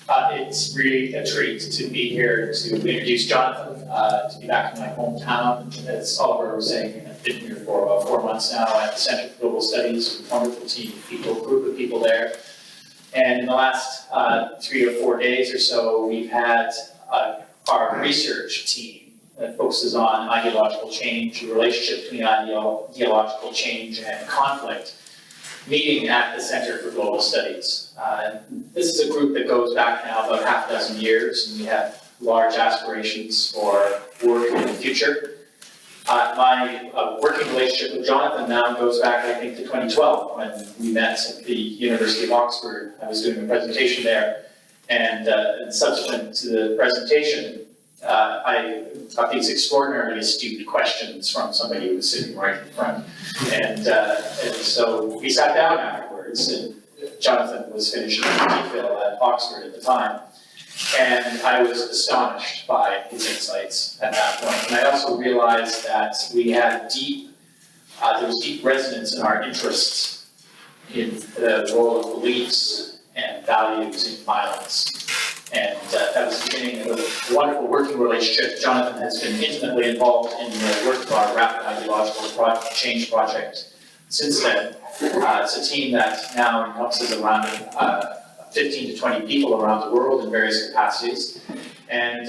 It's really a treat to be here to introduce Jonathan, to be back in my hometown. As Oliver was saying, I've been here for about 4 months now at the Center for Global Studies, with a wonderful team of people, group of people there. And in the last 3 or 4 days or so, we've had our research team that focuses on ideological change, the relationship between ideological change and conflict, meeting at the Center for Global Studies. This is a group that goes back now about half a dozen years, and we have large aspirations for work in the future. My working relationship with Jonathan now goes back, I think, to 2012, when we met at the University of Oxford. I was doing a presentation there, and subsequent to the presentation, I got these extraordinarily astute questions from somebody who was sitting right in front. And so we sat down afterwards, and Jonathan was finishing DPhil at Oxford at the time. And I was astonished by his insights at that point. And I also realized that we had there was deep resonance in our interests in the role of beliefs and values in violence. And that was the beginning of a wonderful working relationship. Jonathan has been intimately involved in the work of our Rapid Ideological Change project since then. It's a team that now encompasses around 15 to 20 people around the world in various capacities. And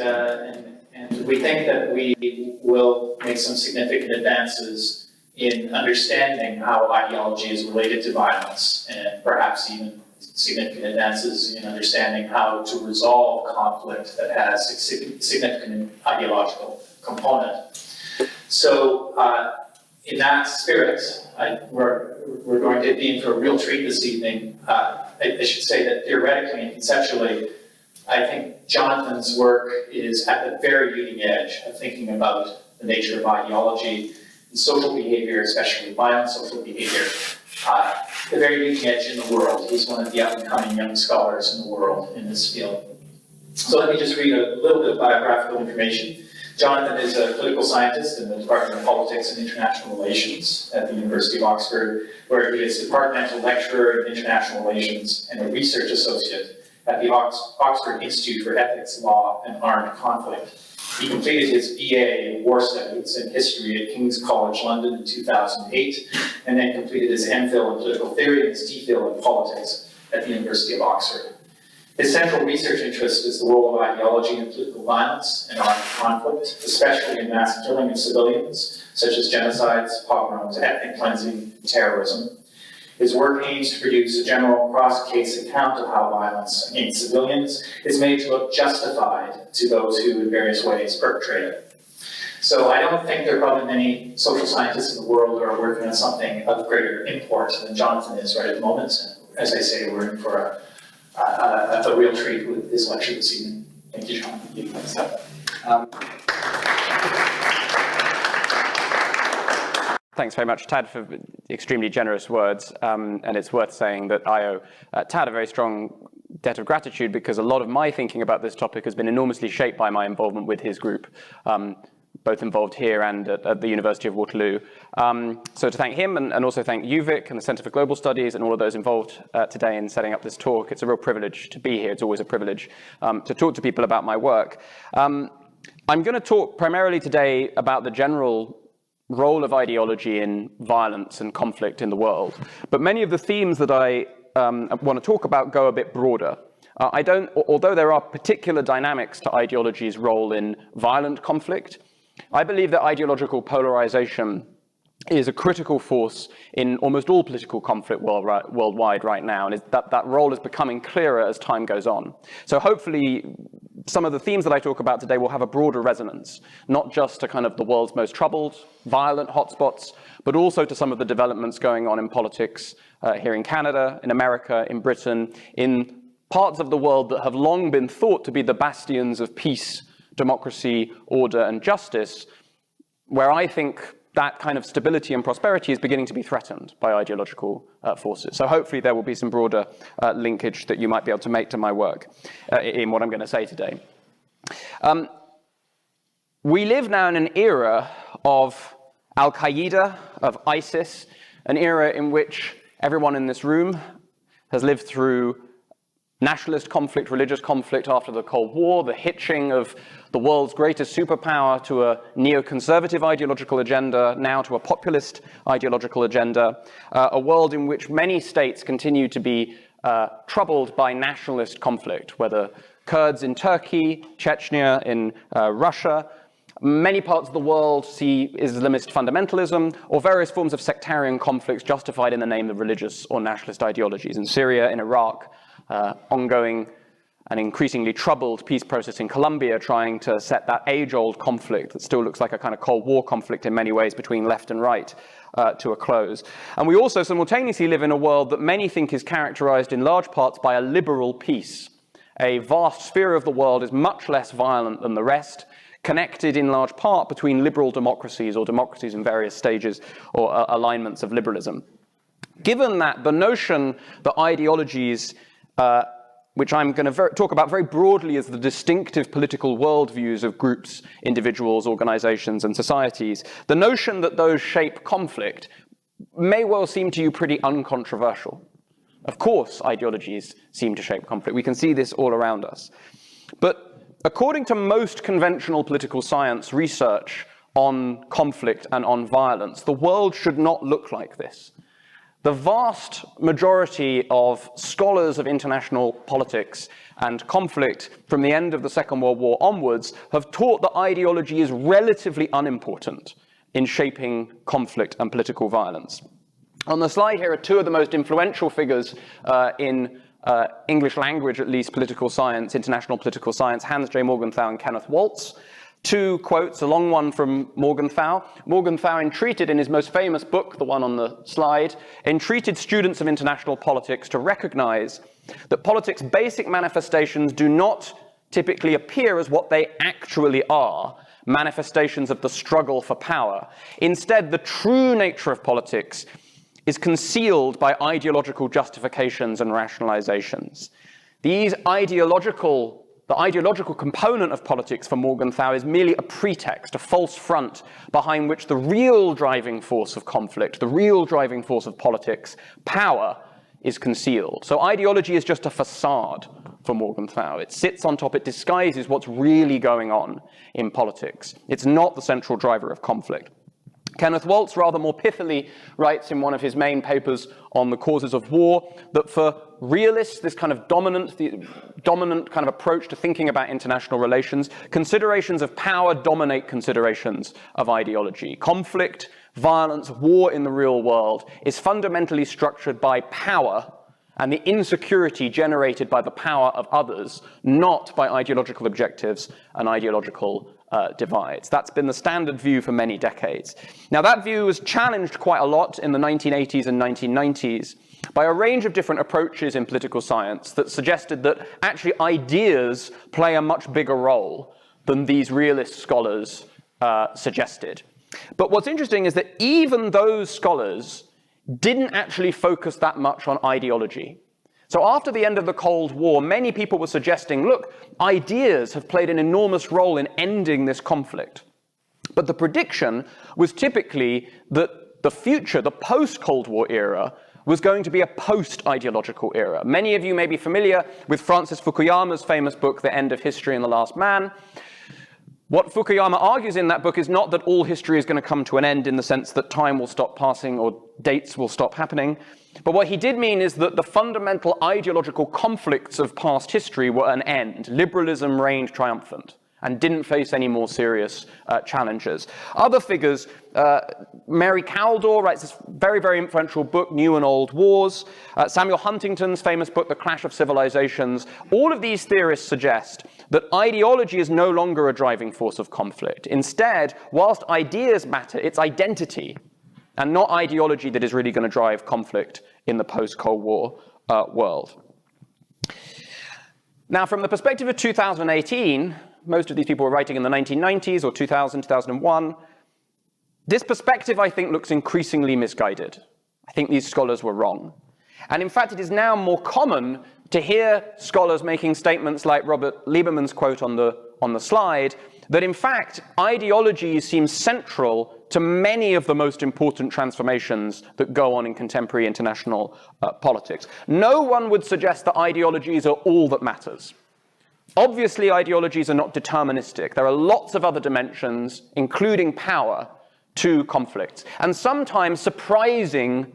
we think that we will make some significant advances in understanding how ideology is related to violence, and perhaps even significant advances in understanding how to resolve conflict that has a significant ideological component. So in that spirit, we're going to be in for a real treat this evening. I should say that theoretically and conceptually, I think Jonathan's work is at the very leading edge of thinking about the nature of ideology and social behavior, especially violent social behavior, the very leading edge in the world. He's one of the up-and-coming young scholars in the world in this field. So let me just read a little bit of biographical information. Jonathan is a political scientist in the Department of Politics and International Relations at the University of Oxford, where he is Departmental Lecturer in International Relations and a Research Associate at the Oxford Institute for Ethics, Law, and Armed Conflict. He completed his BA in War Studies and History at King's College London in 2008, and then completed his MPhil in Political Theory and his DPhil in Politics at the University of Oxford. His central research interest is the role of ideology in political violence and armed conflict, especially in mass killing of civilians, such as genocides, pogroms, ethnic cleansing, and terrorism. His work aims to produce a general cross-case account of how violence against civilians is made to look justified to those who in various ways perpetrate it. So I don't think there are probably many social scientists in the world who are working on something of greater import than Jonathan is right at the moment. And as I say, we're in for a real treat with his lecture this evening. Thank you, Jonathan. Thanks very much, Tad, for extremely generous words. And it's worth saying that I owe Tad a very strong debt of gratitude, because a lot of my thinking about this topic has been enormously shaped by my involvement with his group, both involved here and at the University of Waterloo. So to thank him, and also thank UVic and the Center for Global Studies and all of those involved today in setting up this talk. It's a real privilege to be here. It's always a privilege to talk to people about my work. I'm going to talk primarily today about the general role of ideology in violence and conflict in the world. But many of the themes that I want to talk about go a bit broader. Although there are particular dynamics to ideology's role in violent conflict, I believe that ideological polarization is a critical force in almost all political conflict worldwide right now, and that role is becoming clearer as time goes on. So hopefully some of the themes that I talk about today will have a broader resonance, not just to kind of the world's most troubled, violent hotspots, but also to some of the developments going on in politics here in Canada, in America, in Britain, in parts of the world that have long been thought to be the bastions of peace, democracy, order, and justice, where I think that kind of stability and prosperity is beginning to be threatened by ideological forces. So hopefully there will be some broader linkage that you might be able to make to my work in what I'm going to say today. We live now in an era of Al-Qaeda, of ISIS, an era in which everyone in this room has lived through nationalist conflict, religious conflict after the Cold War, the hitching of the world's greatest superpower to a neoconservative ideological agenda, now to a populist ideological agenda, a world in which many states continue to be troubled by nationalist conflict, whether Kurds in Turkey, Chechnya in Russia. Many parts of the world see Islamist fundamentalism or various forms of sectarian conflicts justified in the name of religious or nationalist ideologies. In Syria, in Iraq, ongoing and increasingly troubled peace process in Colombia, trying to set that age-old conflict that still looks like a kind of Cold War conflict in many ways between left and right to a close. And we also simultaneously live in a world that many think is characterized in large parts by a liberal peace. A vast sphere of the world is much less violent than the rest, connected in large part between liberal democracies or democracies in various stages or alignments of liberalism. Given that, the notion that ideologies, which I'm going to talk about very broadly as the distinctive political worldviews of groups, individuals, organizations, and societies, the notion that those shape conflict may well seem to you pretty uncontroversial. Of course, ideologies seem to shape conflict. We can see this all around us. But according to most conventional political science research on conflict and on violence, the world should not look like this. The vast majority of scholars of international politics and conflict from the end of the Second World War onwards have taught that ideology is relatively unimportant in shaping conflict and political violence. On the slide here are two of the most influential figures in English language, at least, political science, international political science, Hans J. Morgenthau and Kenneth Waltz. Two quotes, a long one from Morgenthau. Morgenthau entreated in his most famous book, the one on the slide, entreated students of international politics to recognize that politics' basic manifestations do not typically appear as what they actually are, manifestations of the struggle for power. Instead, the true nature of politics is concealed by ideological justifications and rationalizations. The ideological component of politics for Morgenthau is merely a pretext, a false front behind which the real driving force of conflict, the real driving force of politics, power, is concealed. So ideology is just a facade for Morgenthau. It sits on top, it disguises what's really going on in politics. It's not the central driver of conflict. Kenneth Waltz rather more pithily writes in one of his main papers on the causes of war that for realists, this kind of dominant kind of approach to thinking about international relations, considerations of power dominate considerations of ideology. Conflict, violence, war in the real world is fundamentally structured by power and the insecurity generated by the power of others, not by ideological objectives and ideological divides. That's been the standard view for many decades. Now, that view was challenged quite a lot in the 1980s and 1990s by a range of different approaches in political science that suggested that actually ideas play a much bigger role than these realist scholars suggested. But what's interesting is that even those scholars didn't actually focus that much on ideology. So after the end of the Cold War, many people were suggesting, look, ideas have played an enormous role in ending this conflict. But the prediction was typically that the future, the post-Cold War era, was going to be a post-ideological era. Many of you may be familiar with Francis Fukuyama's famous book, The End of History and the Last Man. What Fukuyama argues in that book is not that all history is going to come to an end in the sense that time will stop passing or dates will stop happening. But what he did mean is that the fundamental ideological conflicts of past history were an end. Liberalism reigned triumphant and didn't face any more serious challenges. Other figures, Mary Caldor writes this very, very influential book, New and Old Wars. Samuel Huntington's famous book, The Clash of Civilizations. All of these theorists suggest that ideology is no longer a driving force of conflict. Instead, whilst ideas matter, it's identity and not ideology that is really going to drive conflict in the post-Cold War world. Now, from the perspective of 2018, most of these people were writing in the 1990s or 2000, 2001. This perspective, I think, looks increasingly misguided. I think these scholars were wrong. And in fact, it is now more common to hear scholars making statements like Robert Lieberman's quote on the slide, that in fact, ideology seems central to many of the most important transformations that go on in contemporary international politics. No one would suggest that ideologies are all that matters. Obviously, ideologies are not deterministic. There are lots of other dimensions, including power, to conflicts. And sometimes surprising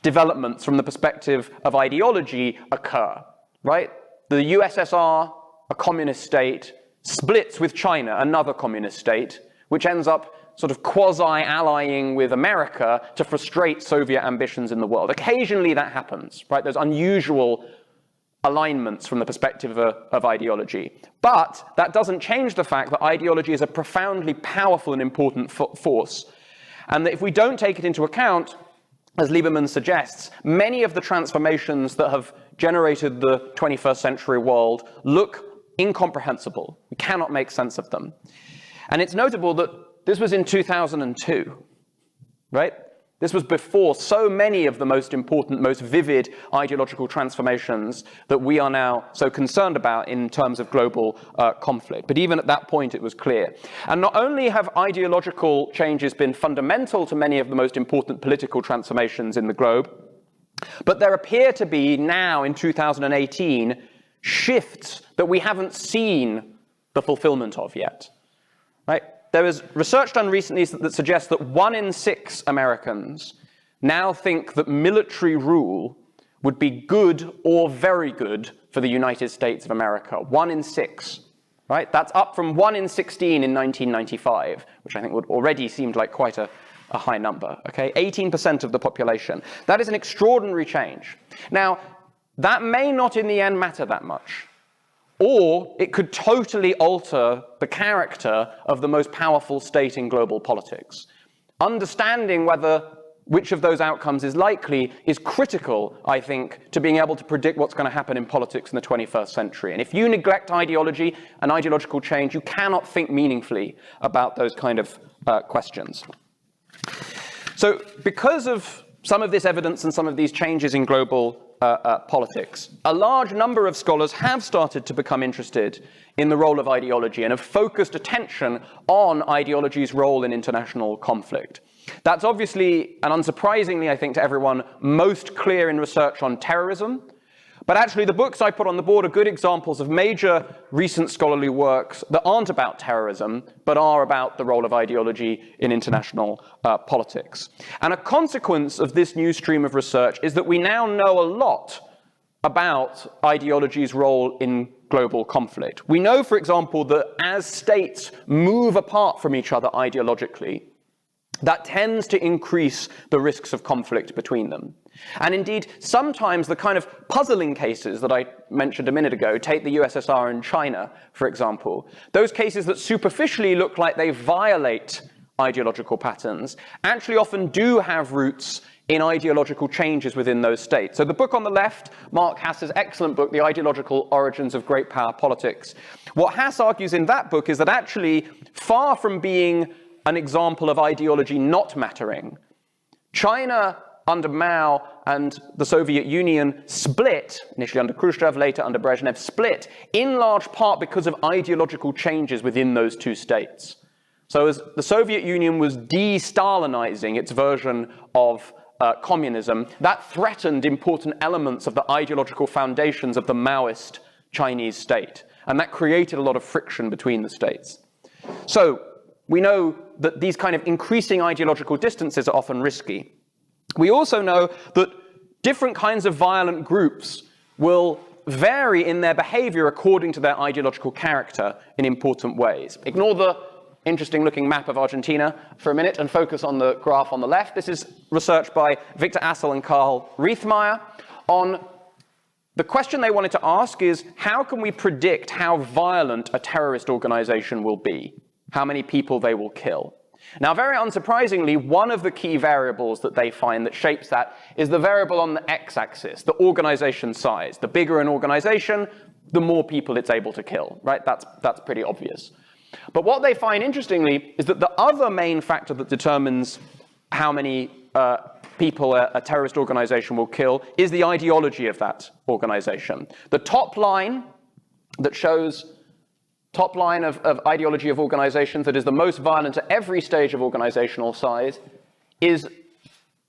developments from the perspective of ideology occur, right? The USSR, a communist state, splits with China, another communist state, which ends up sort of quasi-allying with America to frustrate Soviet ambitions in the world. Occasionally that happens, right? There's unusual alignments from the perspective of ideology. But that doesn't change the fact that ideology is a profoundly powerful and important force. And that if we don't take it into account, as Lieberman suggests, many of the transformations that have generated the 21st century world look incomprehensible. We cannot make sense of them. And it's notable that this was in 2002, right? This was before so many of the most important, most vivid ideological transformations that we are now so concerned about in terms of global conflict. But even at that point, it was clear. And not only have ideological changes been fundamental to many of the most important political transformations in the globe, but there appear to be now in 2018 shifts that we haven't seen the fulfillment of yet, right? There was research done recently that suggests that 1 in 6 Americans now think that military rule would be good or very good for the United States of America. 1 in 6, right? That's up from 1 in 16 in 1995, which I think would already seemed like quite a high number, okay? 18% of the population. That is an extraordinary change. Now, that may not in the end matter that much. Or it could totally alter the character of the most powerful state in global politics. Understanding which of those outcomes is likely is critical, I think, to being able to predict what's going to happen in politics in the 21st century. And if you neglect ideology and ideological change, you cannot think meaningfully about those kind of questions. So because of some of this evidence and some of these changes in global politics, a large number of scholars have started to become interested in the role of ideology and have focused attention on ideology's role in international conflict. That's obviously, and unsurprisingly, I think to everyone, most clear in research on terrorism. But actually, the books I put on the board are good examples of major recent scholarly works that aren't about terrorism, but are about the role of ideology in international politics. And a consequence of this new stream of research is that we now know a lot about ideology's role in global conflict. We know, for example, that as states move apart from each other ideologically, that tends to increase the risks of conflict between them. And indeed, sometimes the kind of puzzling cases that I mentioned a minute ago, take the USSR and China, for example, those cases that superficially look like they violate ideological patterns, actually often do have roots in ideological changes within those states. So the book on the left, Mark Hass's excellent book, The Ideological Origins of Great Power Politics, what Hass argues in that book is that actually, far from being an example of ideology not mattering, China under Mao and the Soviet Union split, initially under Khrushchev, later under Brezhnev, split in large part because of ideological changes within those two states. So as the Soviet Union was de-Stalinizing its version of communism, that threatened important elements of the ideological foundations of the Maoist Chinese state. And that created a lot of friction between the states. So we know that these kind of increasing ideological distances are often risky. We also know that different kinds of violent groups will vary in their behavior according to their ideological character in important ways. Ignore the interesting looking map of Argentina for a minute and focus on the graph on the left. This is research by Victor Assel and Karl Riethmeyer on the question they wanted to ask is, how can we predict how violent a terrorist organization will be? How many people they will kill? Now, very unsurprisingly, one of the key variables that they find that shapes that is the variable on the x-axis, the organization size. The bigger an organization, the more people it's able to kill, right? That's pretty obvious. But what they find interestingly is that the other main factor that determines how many people a terrorist organization will kill is the ideology of that organization. The top line that shows top line of ideology of organizations that is the most violent at every stage of organizational size is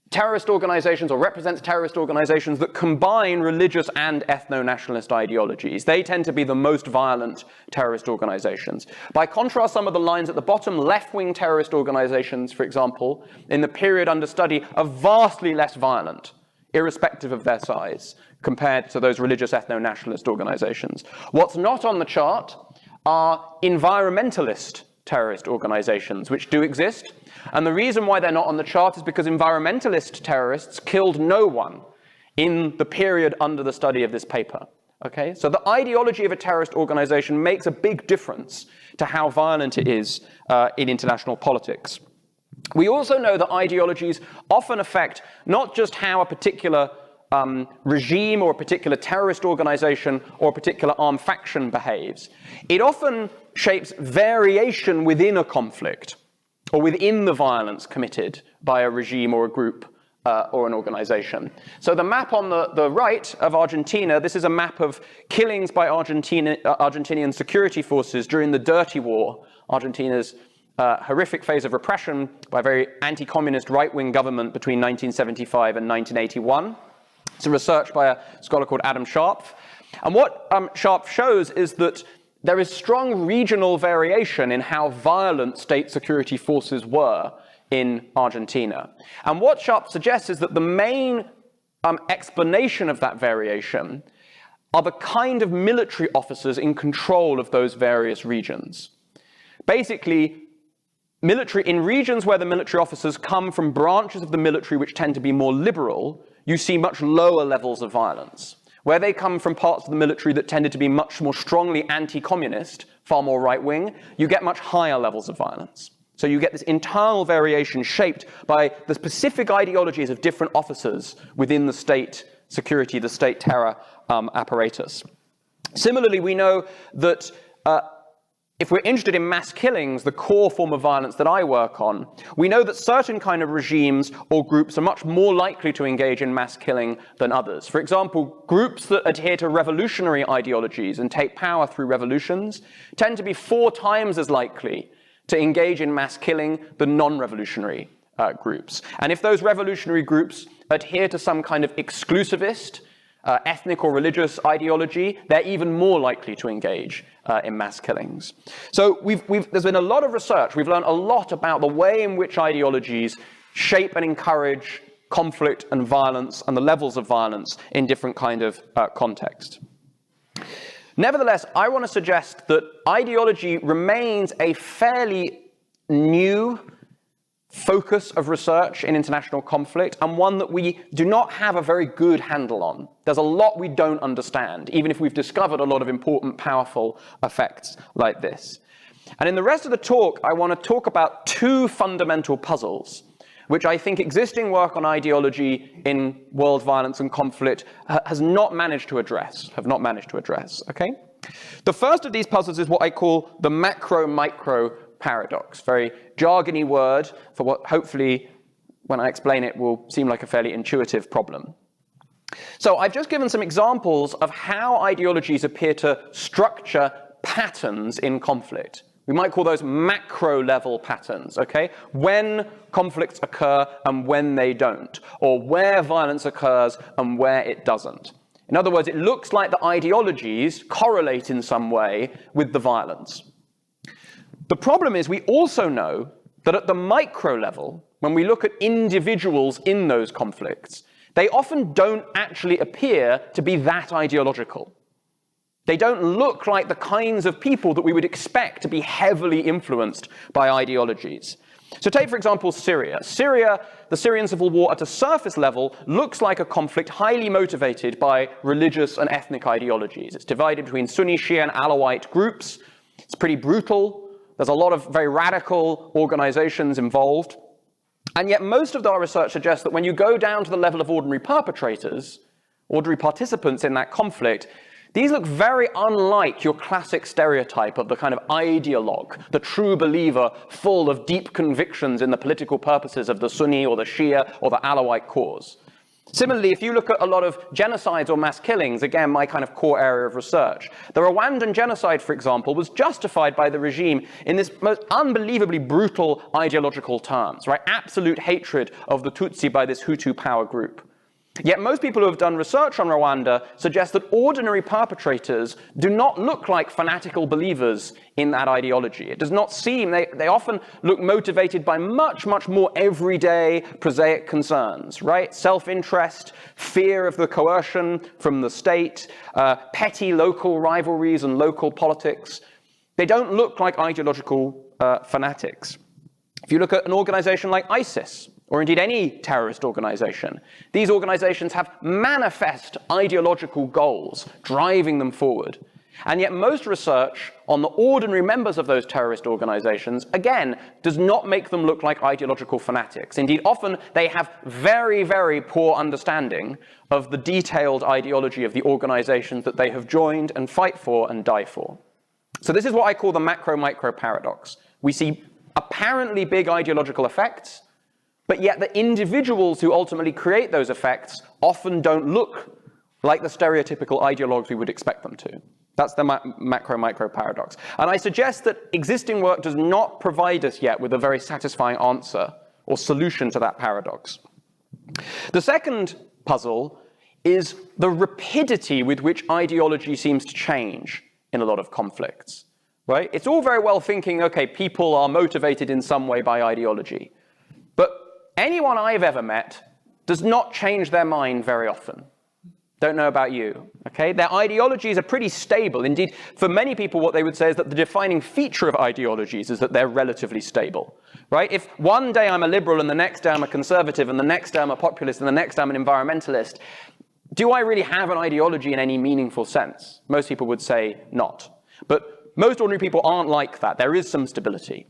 terrorist organizations, or represents terrorist organizations that combine religious and ethno-nationalist ideologies. They tend to be the most violent terrorist organizations. By contrast, some of the lines at the bottom, left-wing terrorist organizations, for example, in the period under study, are vastly less violent, irrespective of their size, compared to those religious ethno-nationalist organizations. What's not on the chart are environmentalist terrorist organizations, which do exist. And the reason why they're not on the chart is because environmentalist terrorists killed no one in the period under the study of this paper. Okay? So the ideology of a terrorist organization makes a big difference to how violent it is in international politics. We also know that ideologies often affect not just how a particular regime or a particular terrorist organization or a particular armed faction behaves. It often shapes variation within a conflict or within the violence committed by a regime or a group or an organization. So the map on the right of Argentina, this is a map of killings by Argentinian security forces during the Dirty War, Argentina's horrific phase of repression by a very anti-communist right-wing government between 1975 and 1981. It's a research by a scholar called Adam Sharp. And what Sharp shows is that there is strong regional variation in how violent state security forces were in Argentina. And what Sharp suggests is that the main explanation of that variation are the kind of military officers in control of those various regions. Basically, in regions where the military officers come from branches of the military which tend to be more liberal, you see much lower levels of violence. Where they come from parts of the military that tended to be much more strongly anti-communist, far more right-wing, you get much higher levels of violence. So you get this internal variation shaped by the specific ideologies of different officers within the state security, the state terror apparatus. Similarly, we know that if we're interested in mass killings, the core form of violence that I work on, we know that certain kind of regimes or groups are much more likely to engage in mass killing than others. For example, groups that adhere to revolutionary ideologies and take power through revolutions tend to be 4 times as likely to engage in mass killing than non-revolutionary groups. And if those revolutionary groups adhere to some kind of exclusivist, ethnic or religious ideology, they're even more likely to engage in mass killings. So there's been a lot of research. We've learned a lot about the way in which ideologies shape and encourage conflict and violence and the levels of violence in different kind of contexts. Nevertheless, I want to suggest that ideology remains a fairly new focus of research in international conflict, and one that we do not have a very good handle on. There's a lot we don't understand, even if we've discovered a lot of important, powerful effects like this. And in the rest of the talk, I want to talk about 2 fundamental puzzles, which I think existing work on ideology in world violence and conflict have not managed to address, okay? The first of these puzzles is what I call the macromicro paradox, very jargony word for what hopefully, when I explain it, will seem like a fairly intuitive problem. So I've just given some examples of how ideologies appear to structure patterns in conflict. We might call those macro-level patterns, okay? When conflicts occur and when they don't, or where violence occurs and where it doesn't. In other words, it looks like the ideologies correlate in some way with the violence. The problem is we also know that at the micro level, when we look at individuals in those conflicts, they often don't actually appear to be that ideological. They don't look like the kinds of people that we would expect to be heavily influenced by ideologies. So take, for example, Syria. The Syrian civil war at a surface level looks like a conflict highly motivated by religious and ethnic ideologies. It's divided between Sunni, Shia, and Alawite groups. It's pretty brutal. There's a lot of very radical organizations involved. And yet most of our research suggests that when you go down to the level of ordinary perpetrators, ordinary participants in that conflict, these look very unlike your classic stereotype of the kind of ideologue, the true believer full of deep convictions in the political purposes of the Sunni or the Shia or the Alawite cause. Similarly, if you look at a lot of genocides or mass killings, again, my kind of core area of research, the Rwandan genocide, for example, was justified by the regime in this most unbelievably brutal ideological terms, right? Absolute hatred of the Tutsi by this Hutu power group. Yet most people who have done research on Rwanda suggest that ordinary perpetrators do not look like fanatical believers in that ideology. It does not seem, they often look motivated by much, much more everyday, prosaic concerns, right? Self-interest, fear of the coercion from the state, petty local rivalries and local politics. They don't look like ideological fanatics. If you look at an organization like ISIS, or indeed any terrorist organization, these organizations have manifest ideological goals driving them forward. And yet most research on the ordinary members of those terrorist organizations, again, does not make them look like ideological fanatics. Indeed, often they have very, very poor understanding of the detailed ideology of the organizations that they have joined and fight for and die for. So this is what I call the macromicro paradox. We see apparently big ideological effects, but yet the individuals who ultimately create those effects often don't look like the stereotypical ideologues we would expect them to. That's the macro-micro paradox. And I suggest that existing work does not provide us yet with a very satisfying answer or solution to that paradox. The second puzzle is the rapidity with which ideology seems to change in a lot of conflicts, right? It's all very well thinking, okay, people are motivated in some way by ideology. But anyone I've ever met does not change their mind very often. Don't know about you, okay? Their ideologies are pretty stable. Indeed, for many people, what they would say is that the defining feature of ideologies is that they're relatively stable, right? If one day I'm a liberal and the next day I'm a conservative and the next day I'm a populist and the next day I'm an environmentalist, do I really have an ideology in any meaningful sense? Most people would say not. But most ordinary people aren't like that. There is some stability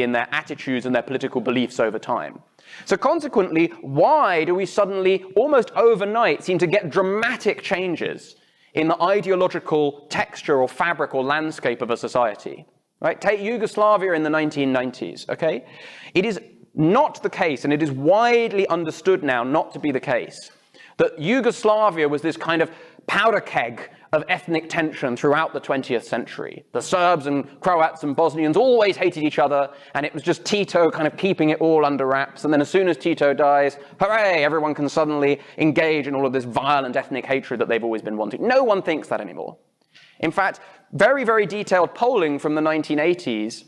in their attitudes and their political beliefs over time. So consequently, why do we suddenly, almost overnight, seem to get dramatic changes in the ideological texture or fabric or landscape of a society? Right? Take Yugoslavia in the 1990s, okay? It is not the case, and it is widely understood now not to be the case, that Yugoslavia was this kind of powder keg of ethnic tension throughout the 20th century. The Serbs and Croats and Bosnians always hated each other, and it was just Tito kind of keeping it all under wraps. And then as soon as Tito dies, hooray, everyone can suddenly engage in all of this violent ethnic hatred that they've always been wanting. No one thinks that anymore. In fact, very, very detailed polling from the 1980s,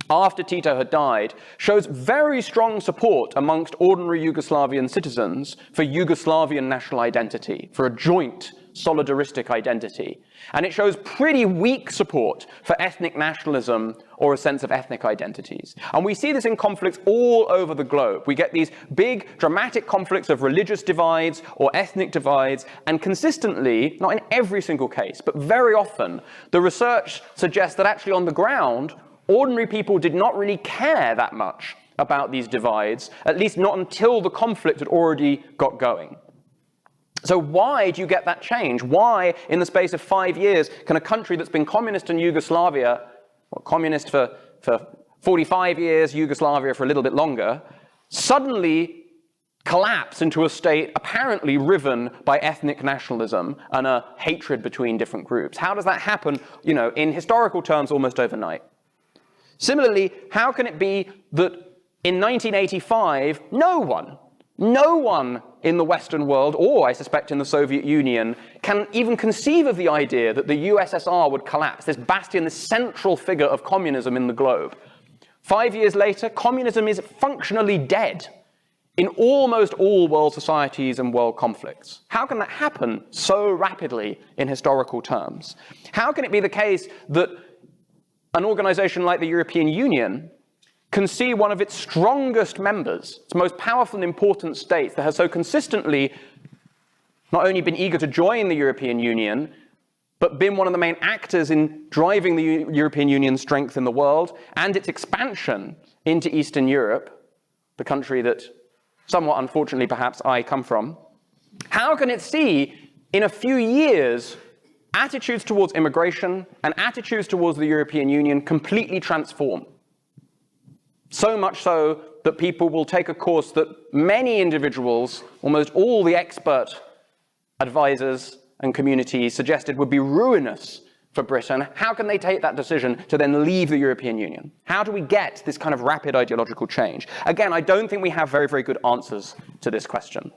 after Tito had died, shows very strong support amongst ordinary Yugoslavian citizens for Yugoslavian national identity, for a joint solidaristic identity. And it shows pretty weak support for ethnic nationalism or a sense of ethnic identities. And we see this in conflicts all over the globe. We get these big, dramatic conflicts of religious divides or ethnic divides, and consistently, not in every single case, but very often, the research suggests that actually on the ground, ordinary people did not really care that much about these divides, at least not until the conflict had already got going. So why do you get that change? Why, in the space of 5 years, can a country that's been communist in Yugoslavia, or communist for 45 years, Yugoslavia for a little bit longer, suddenly collapse into a state apparently riven by ethnic nationalism and a hatred between different groups? How does that happen, in historical terms, almost overnight? Similarly, how can it be that in 1985, no one in the Western world, or I suspect in the Soviet Union, can even conceive of the idea that the USSR would collapse, this bastion, this central figure of communism in the globe. 5 years later, communism is functionally dead in almost all world societies and world conflicts. How can that happen so rapidly in historical terms? How can it be the case that an organization like the European Union can see one of its strongest members, its most powerful and important states that has so consistently not only been eager to join the European Union, but been one of the main actors in driving the European Union's strength in the world and its expansion into Eastern Europe, the country that somewhat unfortunately perhaps I come from. How can it see in a few years attitudes towards immigration and attitudes towards the European Union completely transform? So much so that people will take a course that many individuals, almost all the expert advisors and communities suggested would be ruinous for Britain. How can they take that decision to then leave the European Union? How do we get this kind of rapid ideological change? Again, I don't think we have very, very good answers to this question.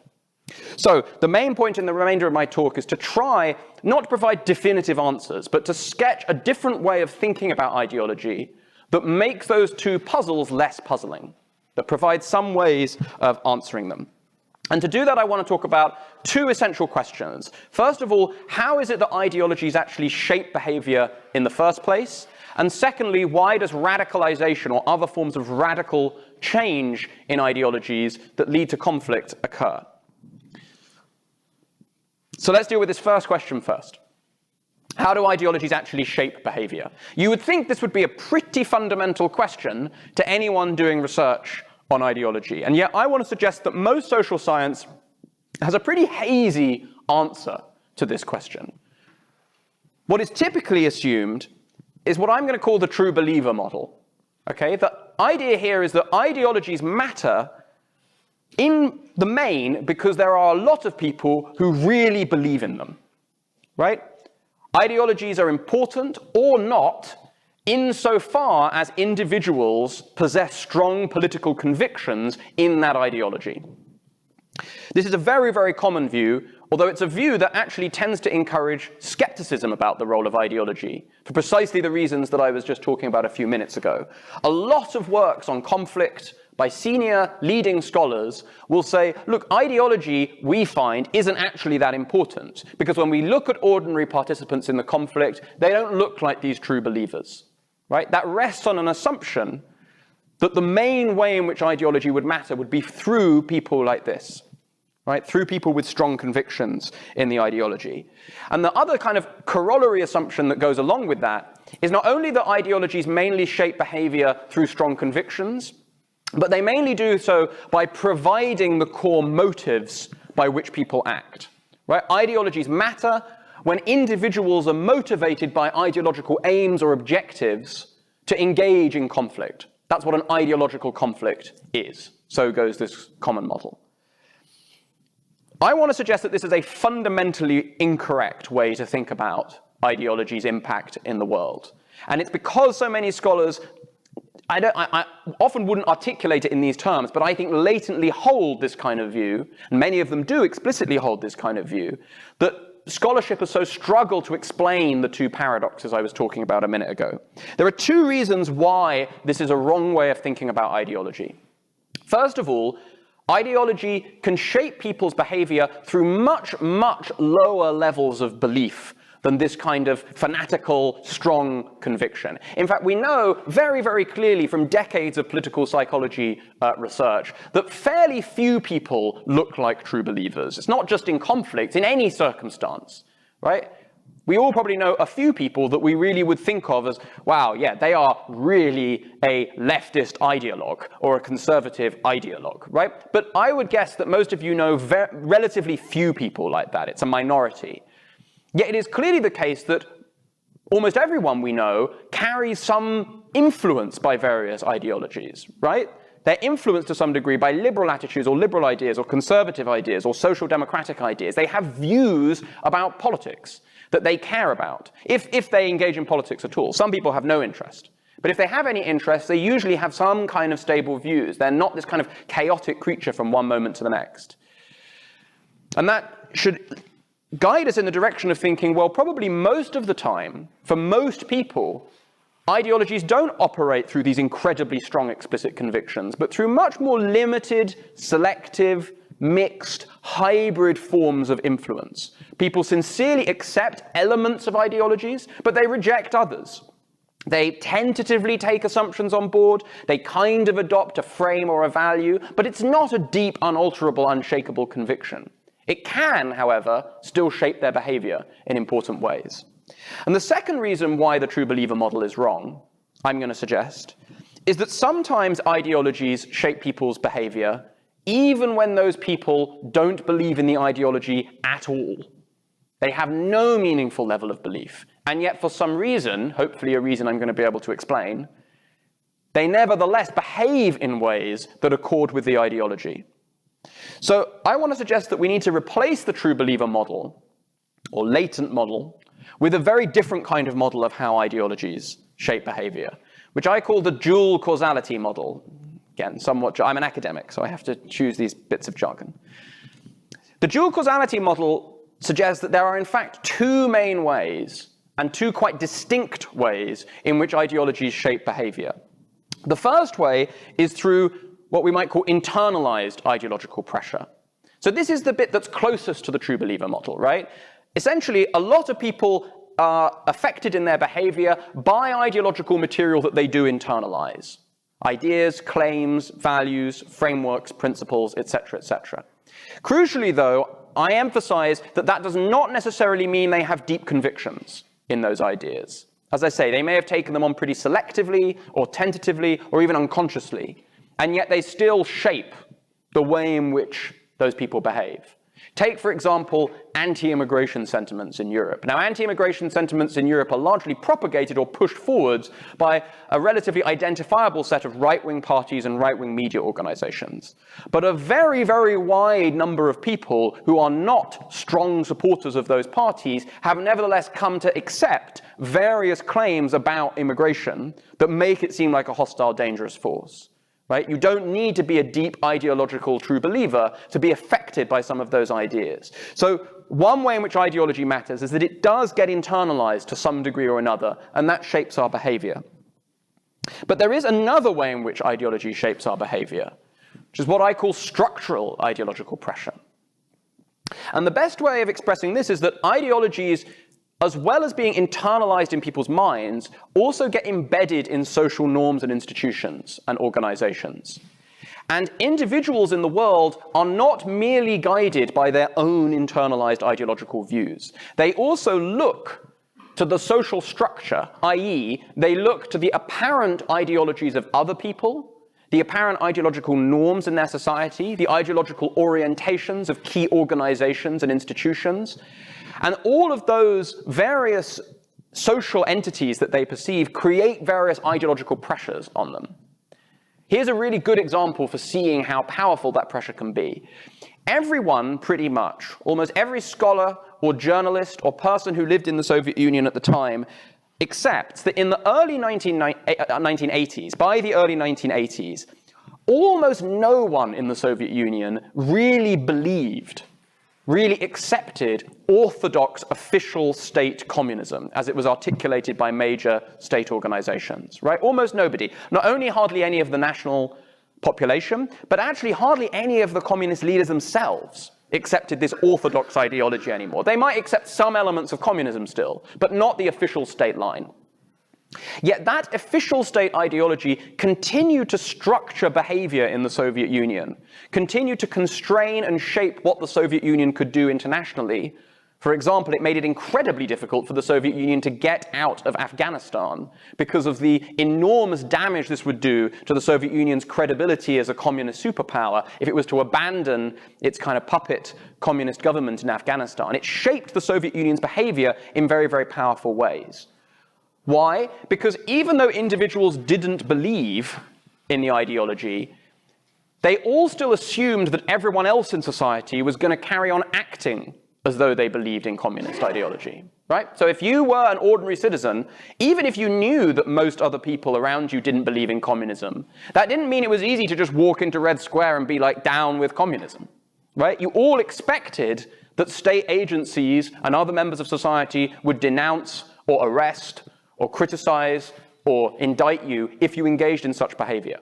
So the main point in the remainder of my talk is to try not to provide definitive answers, but to sketch a different way of thinking about ideology that makes those two puzzles less puzzling, that provides some ways of answering them. And to do that, I want to talk about two essential questions. First of all, how is it that ideologies actually shape behavior in the first place? And secondly, why does radicalization or other forms of radical change in ideologies that lead to conflict occur? So let's deal with this first question first. How do ideologies actually shape behavior? You would think this would be a pretty fundamental question to anyone doing research on ideology. And yet I want to suggest that most social science has a pretty hazy answer to this question. What is typically assumed is what I'm going to call the true believer model. Okay? The idea here is that ideologies matter in the main because there are a lot of people who really believe in them. Right? Ideologies are important or not insofar as individuals possess strong political convictions in that ideology. This is a very, very common view, although it's a view that actually tends to encourage skepticism about the role of ideology, for precisely the reasons that I was just talking about a few minutes ago. A lot of works on conflict by senior leading scholars will say, look, ideology, we find, isn't actually that important, because when we look at ordinary participants in the conflict, they don't look like these true believers. Right? That rests on an assumption that the main way in which ideology would matter would be through people like this, right? Through people with strong convictions in the ideology. And the other kind of corollary assumption that goes along with that is not only that ideologies mainly shape behavior through strong convictions, but they mainly do so by providing the core motives by which people act, right? Ideologies matter when individuals are motivated by ideological aims or objectives to engage in conflict. That's what an ideological conflict is. So goes this common model. I want to suggest that this is a fundamentally incorrect way to think about ideology's impact in the world. And it's because so many scholars, I often wouldn't articulate it in these terms, but I think latently hold this kind of view, and many of them do explicitly hold this kind of view, that scholarship has so struggled to explain the two paradoxes I was talking about a minute ago. There are two reasons why this is a wrong way of thinking about ideology. First of all, ideology can shape people's behavior through much, much lower levels of belief than this kind of fanatical, strong conviction. In fact, we know very, very clearly from decades of political psychology research that fairly few people look like true believers. It's not just in conflict, in any circumstance, right? We all probably know a few people that we really would think of as, wow, yeah, they are really a leftist ideologue or a conservative ideologue, right? But I would guess that most of you know relatively few people like that. It's a minority. Yet it is clearly the case that almost everyone we know carries some influence by various ideologies, right? They're influenced to some degree by liberal attitudes or liberal ideas or conservative ideas or social democratic ideas. They have views about politics that they care about, if they engage in politics at all. Some people have no interest. But if they have any interest, they usually have some kind of stable views. They're not this kind of chaotic creature from one moment to the next. And that should guide us in the direction of thinking, well, probably most of the time, for most people, ideologies don't operate through these incredibly strong explicit convictions, but through much more limited, selective, mixed, hybrid forms of influence. People sincerely accept elements of ideologies, but they reject others. They tentatively take assumptions on board, they kind of adopt a frame or a value, but it's not a deep, unalterable, unshakable conviction. It can, however, still shape their behavior in important ways. And the second reason why the true believer model is wrong, I'm going to suggest, is that sometimes ideologies shape people's behavior even when those people don't believe in the ideology at all. They have no meaningful level of belief. And yet for some reason, hopefully a reason I'm going to be able to explain, they nevertheless behave in ways that accord with the ideology. So I want to suggest that we need to replace the true believer model, or latent model, with a very different kind of model of how ideologies shape behavior, which I call the dual causality model. Again, somewhat, I'm an academic, so I have to choose these bits of jargon. The dual causality model suggests that there are in fact two main ways, and two quite distinct ways, in which ideologies shape behavior. The first way is through what we might call internalized ideological pressure. So this is the bit that's closest to the true believer model, right? Essentially, a lot of people are affected in their behavior by ideological material that they do internalize. Ideas, claims, values, frameworks, principles, etc., etc. Crucially, though, I emphasize that that does not necessarily mean they have deep convictions in those ideas. As I say, they may have taken them on pretty selectively, or tentatively, or even unconsciously, and yet they still shape the way in which those people behave. Take, for example, anti-immigration sentiments in Europe. Now, anti-immigration sentiments in Europe are largely propagated or pushed forwards by a relatively identifiable set of right-wing parties and right-wing media organizations. But a very, very wide number of people who are not strong supporters of those parties have nevertheless come to accept various claims about immigration that make it seem like a hostile, dangerous force. Right? You don't need to be a deep ideological true believer to be affected by some of those ideas. So one way in which ideology matters is that it does get internalized to some degree or another, and that shapes our behavior. But there is another way in which ideology shapes our behavior, which is what I call structural ideological pressure. And the best way of expressing this is that ideologies, as well as being internalized in people's minds, also get embedded in social norms and institutions and organizations. And individuals in the world are not merely guided by their own internalized ideological views. They also look to the social structure, i.e., they look to the apparent ideologies of other people, the apparent ideological norms in their society, the ideological orientations of key organizations and institutions. And all of those various social entities that they perceive create various ideological pressures on them. Here's a really good example for seeing how powerful that pressure can be. Everyone, pretty much, almost every scholar or journalist or person who lived in the Soviet Union at the time, accepts that in the early 1980s, by the early 1980s, almost no one in the Soviet Union really believed, really accepted orthodox official state communism as it was articulated by major state organizations, right? Almost nobody. Not only hardly any of the national population, but actually hardly any of the communist leaders themselves accepted this orthodox ideology anymore. They might accept some elements of communism still, but not the official state line. Yet that official state ideology continued to structure behavior in the Soviet Union, continued to constrain and shape what the Soviet Union could do internationally. For example, it made it incredibly difficult for the Soviet Union to get out of Afghanistan because of the enormous damage this would do to the Soviet Union's credibility as a communist superpower if it was to abandon its kind of puppet communist government in Afghanistan. It shaped the Soviet Union's behavior in very, very powerful ways. Why? Because even though individuals didn't believe in the ideology, they all still assumed that everyone else in society was going to carry on acting as though they believed in communist ideology, right? So if you were an ordinary citizen, even if you knew that most other people around you didn't believe in communism, that didn't mean it was easy to just walk into Red Square and be like down with communism, right? You all expected that state agencies and other members of society would denounce or arrest or criticize or indict you if you engaged in such behavior.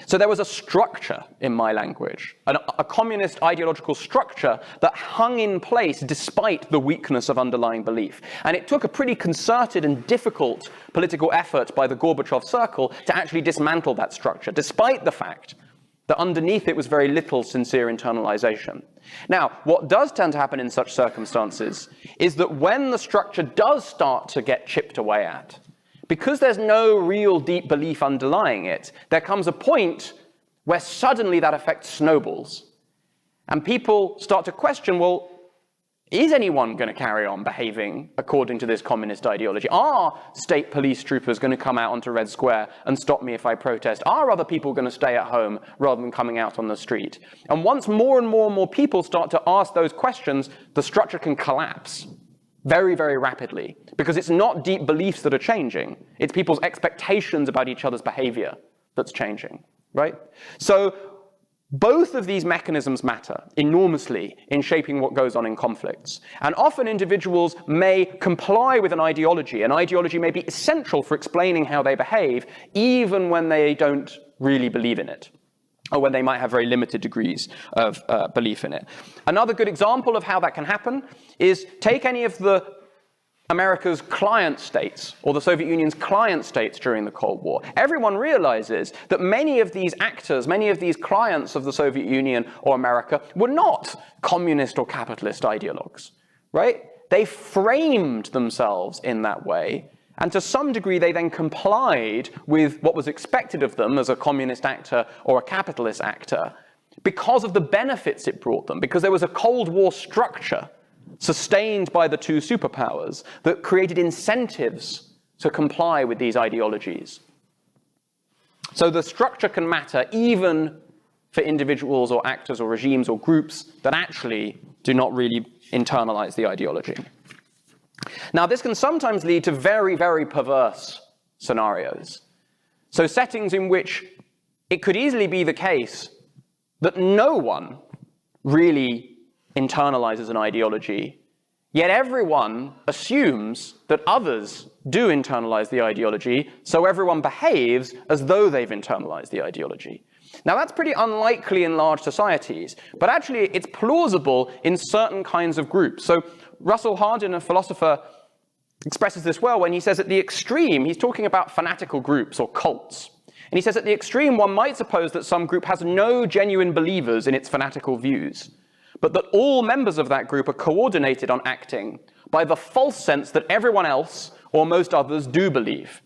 So there was a structure in my language, a communist ideological structure that hung in place despite the weakness of underlying belief. And it took a pretty concerted and difficult political effort by the Gorbachev circle to actually dismantle that structure, despite the fact that underneath it was very little sincere internalization. Now, what does tend to happen in such circumstances is that when the structure does start to get chipped away at, because there's no real deep belief underlying it, there comes a point where suddenly that effect snowballs. And people start to question, well, Is anyone going to carry on behaving according to this communist ideology? Are state police troopers going to come out onto Red Square and stop me if I protest? Are other people going to stay at home rather than coming out on the street? And once more and more and more people start to ask those questions, the structure can collapse very, very rapidly, because it's not deep beliefs that are changing. It's people's expectations about each other's behavior that's changing, right? So both of these mechanisms matter enormously in shaping what goes on in conflicts. And often individuals may comply with an ideology. An ideology may be essential for explaining how they behave, even when they don't really believe in it, or when they might have very limited degrees of belief in it. Another good example of how that can happen is take any of America's client states, or the Soviet Union's client states during the Cold War. Everyone realizes that many of these actors, many of these clients of the Soviet Union or America were not communist or capitalist ideologues, right? They framed themselves in that way, and to some degree they then complied with what was expected of them as a communist actor or a capitalist actor because of the benefits it brought them, because there was a Cold War structure sustained by the two superpowers that created incentives to comply with these ideologies. So the structure can matter even for individuals or actors or regimes or groups that actually do not really internalize the ideology. Now, this can sometimes lead to very, very perverse scenarios. So settings in which it could easily be the case that no one really internalizes an ideology, yet everyone assumes that others do internalize the ideology, so everyone behaves as though they've internalized the ideology. Now, that's pretty unlikely in large societies, but actually it's plausible in certain kinds of groups. So Russell Hardin, a philosopher, expresses this well when he says at the extreme, he's talking about fanatical groups or cults. And he says at the extreme, one might suppose that some group has no genuine believers in its fanatical views, but that all members of that group are coordinated on acting by the false sense that everyone else, or most others, do believe.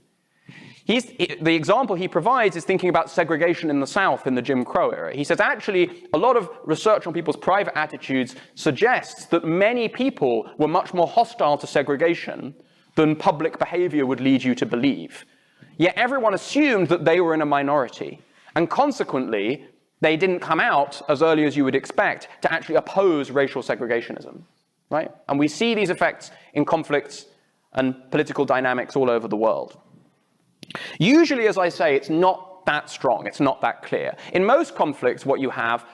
The example he provides is thinking about segregation in the South in the Jim Crow era. He says, actually, a lot of research on people's private attitudes suggests that many people were much more hostile to segregation than public behavior would lead you to believe. Yet everyone assumed that they were in a minority, and consequently, they didn't come out as early as you would expect to actually oppose racial segregationism, right? And we see these effects in conflicts and political dynamics all over the world. Usually, as I say, it's not that strong, it's not that clear. In most conflicts, what you have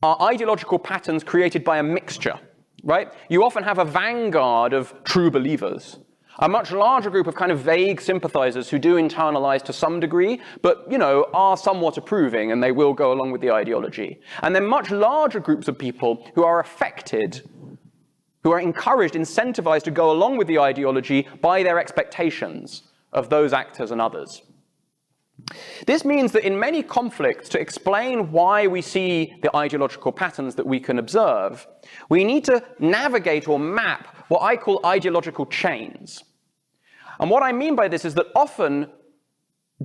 are ideological patterns created by a mixture, right? You often have a vanguard of true believers, a much larger group of kind of vague sympathizers who do internalize to some degree, but, you know, are somewhat approving and they will go along with the ideology. And then much larger groups of people who are affected, who are encouraged, incentivized to go along with the ideology by their expectations of those actors and others. This means that in many conflicts, to explain why we see the ideological patterns that we can observe, we need to navigate or map what I call ideological chains. And what I mean by this is that often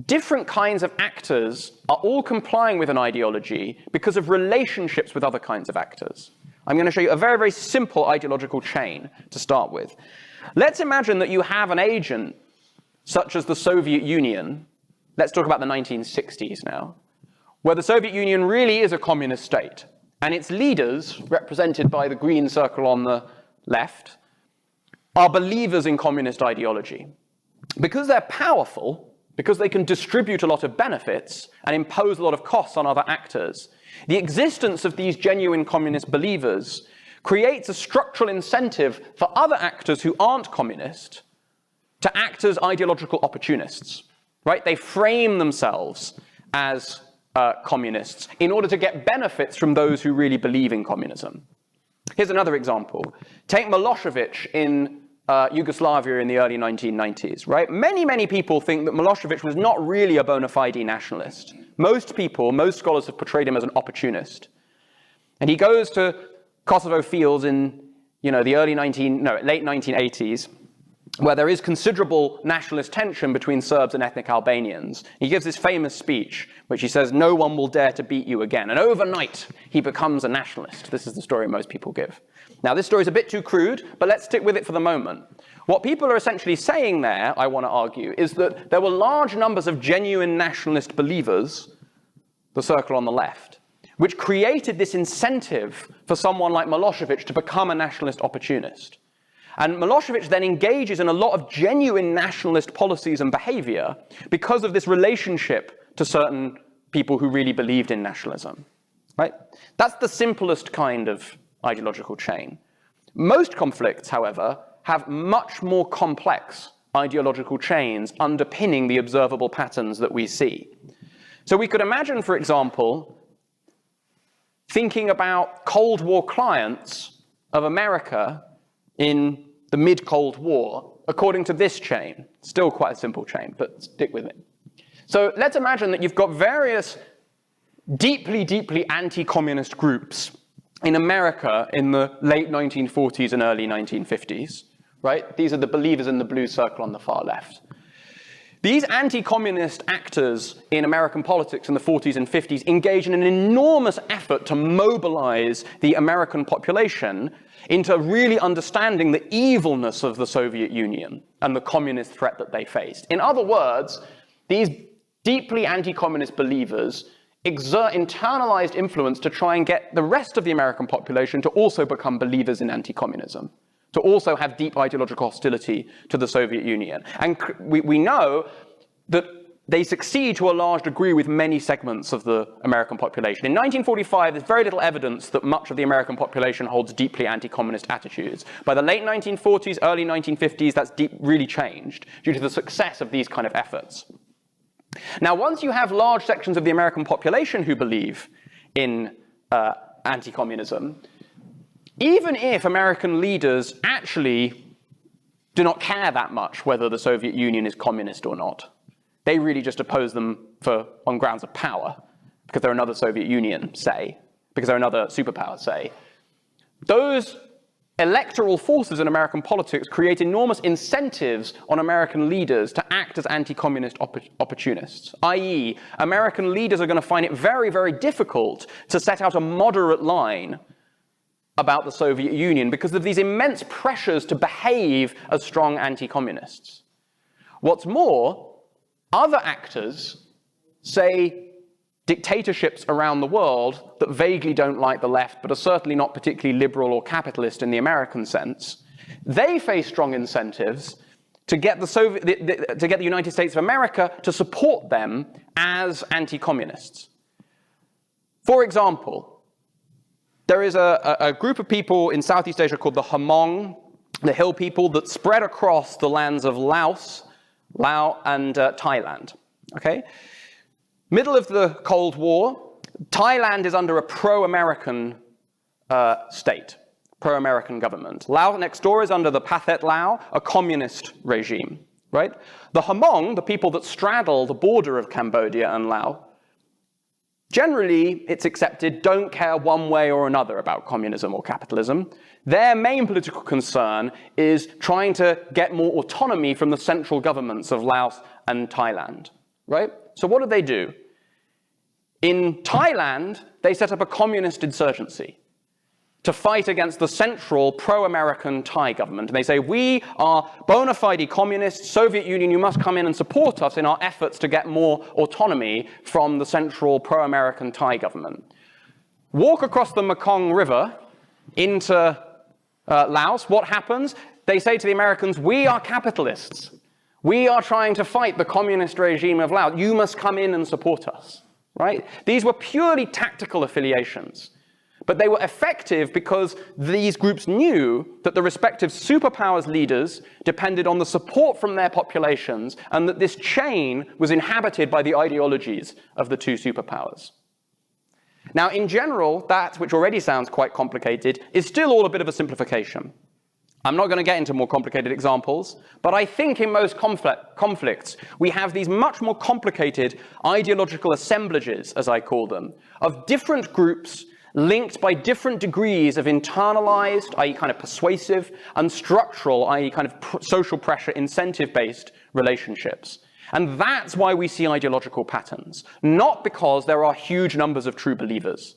different kinds of actors are all complying with an ideology because of relationships with other kinds of actors. I'm going to show you a very, very simple ideological chain to start with. Let's imagine that you have an agent such as the Soviet Union. Let's talk about the 1960s now, where the Soviet Union really is a communist state, and its leaders, represented by the green circle on the left, are believers in communist ideology. Because they're powerful, because they can distribute a lot of benefits and impose a lot of costs on other actors, the existence of these genuine communist believers creates a structural incentive for other actors who aren't communist to act as ideological opportunists, right? They frame themselves as communists in order to get benefits from those who really believe in communism. Here's another example. Take Milosevic in Yugoslavia in the early 1990s, right? Many, many people think that Milosevic was not really a bona fide nationalist. Most people, most scholars have portrayed him as an opportunist. And he goes to Kosovo fields in, the late 1980s, where there is considerable nationalist tension between Serbs and ethnic Albanians. He gives this famous speech, which he says, "No one will dare to beat you again." And overnight, he becomes a nationalist. This is the story most people give. Now, this story is a bit too crude, but let's stick with it for the moment. What people are essentially saying there, I want to argue, is that there were large numbers of genuine nationalist believers, the circle on the left, which created this incentive for someone like Milosevic to become a nationalist opportunist. And Milosevic then engages in a lot of genuine nationalist policies and behavior because of this relationship to certain people who really believed in nationalism, right? That's the simplest kind of ideological chain. Most conflicts, however, have much more complex ideological chains underpinning the observable patterns that we see. So we could imagine, for example, thinking about Cold War clients of America in the mid-Cold War, according to this chain. Still quite a simple chain, but stick with it. So let's imagine that you've got various deeply, deeply anti-communist groups in America in the late 1940s and early 1950s, right? These are the believers in the blue circle on the far left. These anti-communist actors in American politics in the 40s and 50s engage in an enormous effort to mobilize the American population into really understanding the evilness of the Soviet Union and the communist threat that they faced. In other words, these deeply anti-communist believers exert internalized influence to try and get the rest of the American population to also become believers in anti-communism, to also have deep ideological hostility to the Soviet Union. And we know that they succeed to a large degree with many segments of the American population. In 1945, there's very little evidence that much of the American population holds deeply anti-communist attitudes. By the late 1940s, early 1950s, that's really changed due to the success of these kind of efforts. Now, once you have large sections of the American population who believe in anti-communism, even if American leaders actually do not care that much whether the Soviet Union is communist or not, they really just oppose them on grounds of power, because they're another Soviet Union, say, because they're another superpower, say. Those electoral forces in American politics create enormous incentives on American leaders to act as anti-communist opportunists, i.e., American leaders are going to find it very, very difficult to set out a moderate line about the Soviet Union because of these immense pressures to behave as strong anti-communists. What's more, other actors, say dictatorships around the world that vaguely don't like the left but are certainly not particularly liberal or capitalist in the American sense, they face strong incentives to get the United States of America to support them as anti-communists. For example, there is a group of people in Southeast Asia called the Hmong, the hill people, that spread across the lands of Laos and Thailand, okay? Middle of the Cold War, Thailand is under a pro-American state, pro-American government. Laos next door is under the Pathet Lao, a communist regime, right? The Hmong, the people that straddle the border of Cambodia and Laos, generally, it's accepted, don't care one way or another about communism or capitalism. Their main political concern is trying to get more autonomy from the central governments of Laos and Thailand, right? So what do? In Thailand, they set up a communist insurgency to fight against the central pro-American Thai government. And they say, we are bona fide communists, Soviet Union, you must come in and support us in our efforts to get more autonomy from the central pro-American Thai government. Walk across the Mekong River into Laos, what happens? They say to the Americans, we are capitalists. We are trying to fight the communist regime of Laos. You must come in and support us, right? These were purely tactical affiliations. But they were effective because these groups knew that the respective superpowers' leaders depended on the support from their populations, and that this chain was inhabited by the ideologies of the two superpowers. Now, in general, that, which already sounds quite complicated, is still all a bit of a simplification. I'm not going to get into more complicated examples, but I think in most conflicts, we have these much more complicated ideological assemblages, as I call them, of different groups linked by different degrees of internalized, i.e. kind of persuasive, and structural, i.e. kind of social pressure, incentive-based relationships. And that's why we see ideological patterns, not because there are huge numbers of true believers.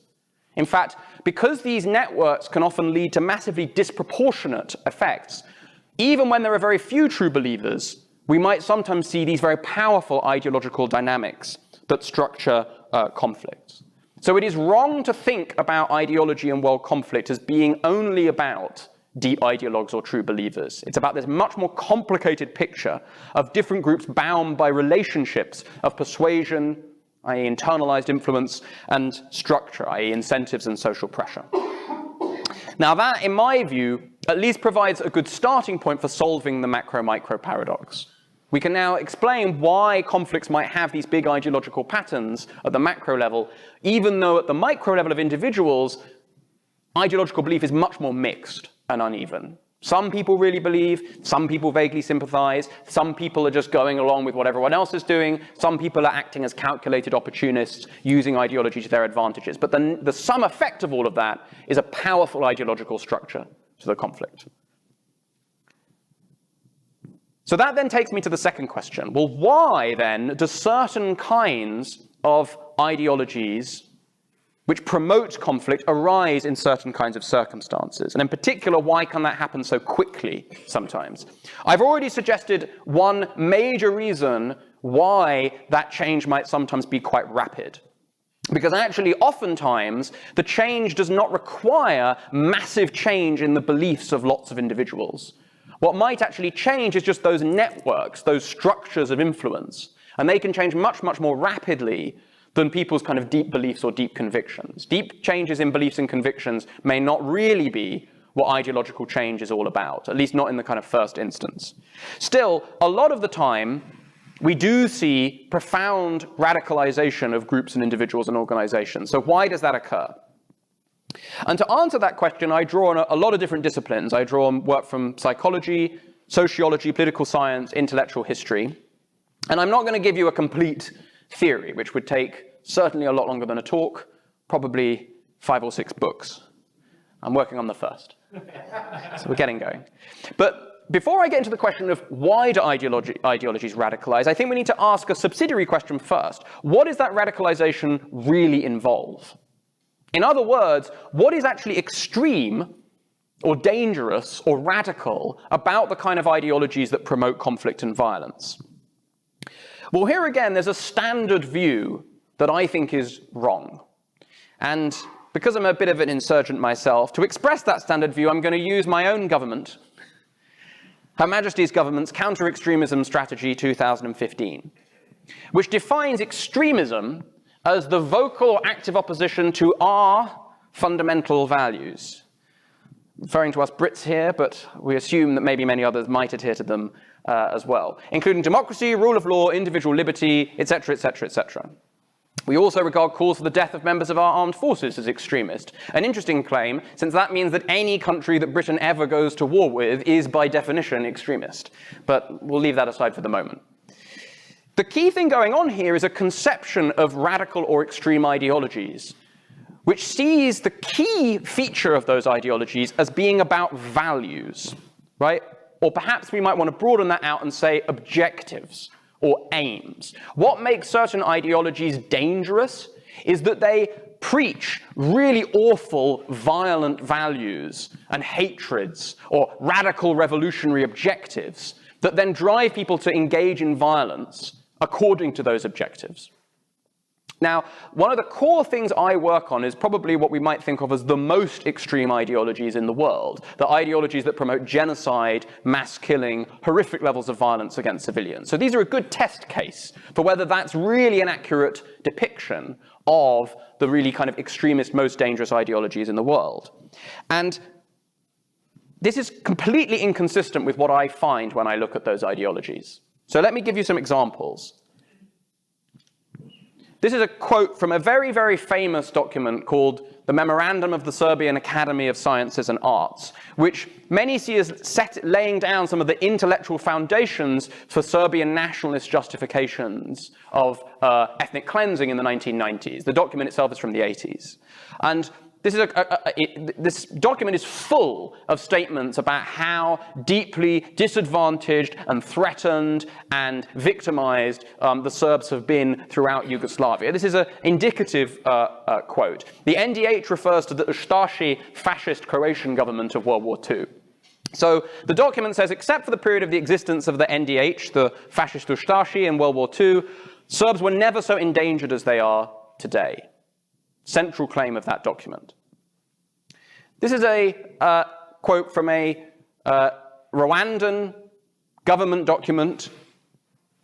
In fact, because these networks can often lead to massively disproportionate effects, even when there are very few true believers, we might sometimes see these very powerful ideological dynamics that structure conflicts. So it is wrong to think about ideology and world conflict as being only about deep ideologues or true believers. It's about this much more complicated picture of different groups bound by relationships of persuasion, i.e. internalized influence, and structure, i.e. incentives and social pressure. Now that, in my view, at least provides a good starting point for solving the macro-micro paradox. We can now explain why conflicts might have these big ideological patterns at the macro level, even though at the micro level of individuals, ideological belief is much more mixed and uneven. Some people really believe, some people vaguely sympathize, some people are just going along with what everyone else is doing, some people are acting as calculated opportunists, using ideology to their advantages. But the sum effect of all of that is a powerful ideological structure to the conflict. So that then takes me to the second question. Well, why then do certain kinds of ideologies which promote conflict arise in certain kinds of circumstances? And in particular, why can that happen so quickly sometimes? I've already suggested one major reason why that change might sometimes be quite rapid. Because actually, oftentimes, the change does not require massive change in the beliefs of lots of individuals. What might actually change is just those networks, those structures of influence. And they can change much, much more rapidly than people's kind of deep beliefs or deep convictions. Deep changes in beliefs and convictions may not really be what ideological change is all about, at least not in the kind of first instance. Still, a lot of the time, we do see profound radicalization of groups and individuals and organizations. So why does that occur? And to answer that question, I draw on a lot of different disciplines. I draw on work from psychology, sociology, political science, intellectual history. And I'm not going to give you a complete theory, which would take certainly a lot longer than a talk, probably 5 or 6 books. I'm working on the first. So we're getting going. But before I get into the question of why do ideologies radicalize, I think we need to ask a subsidiary question first. What does that radicalization really involve? In other words, what is actually extreme or dangerous or radical about the kind of ideologies that promote conflict and violence? Well, here again, there's a standard view that I think is wrong. And because I'm a bit of an insurgent myself, to express that standard view, I'm going to use my own government, Her Majesty's government's Counter-Extremism Strategy 2015, which defines extremism as the vocal or active opposition to our fundamental values. Referring to us Brits here, but we assume that maybe many others might adhere to them as well, including democracy, rule of law, individual liberty, etc., etc., etc. We also regard calls for the death of members of our armed forces as extremist. An interesting claim, since that means that any country that Britain ever goes to war with is by definition extremist. But we'll leave that aside for the moment. The key thing going on here is a conception of radical or extreme ideologies, which sees the key feature of those ideologies as being about values, right? Or perhaps we might want to broaden that out and say objectives or aims. What makes certain ideologies dangerous is that they preach really awful, violent values and hatreds or radical revolutionary objectives that then drive people to engage in violence according to those objectives. Now, one of the core things I work on is probably what we might think of as the most extreme ideologies in the world, the ideologies that promote genocide, mass killing, horrific levels of violence against civilians. So these are a good test case for whether that's really an accurate depiction of the really kind of extremist, most dangerous ideologies in the world. And this is completely inconsistent with what I find when I look at those ideologies. So let me give you some examples. This is a quote from a very, very famous document called the Memorandum of the Serbian Academy of Sciences and Arts, which many see as laying down some of the intellectual foundations for Serbian nationalist justifications of ethnic cleansing in the 1990s. The document itself is from the 80s. And this document is full of statements about how deeply disadvantaged and threatened and victimized the Serbs have been throughout Yugoslavia. This is an indicative quote. The NDH refers to the Ustashi fascist Croatian government of World War II. So the document says, except for the period of the existence of the NDH, the fascist Ustashi in World War II, Serbs were never so endangered as they are today. Central claim of that document. This is a quote from a Rwandan government document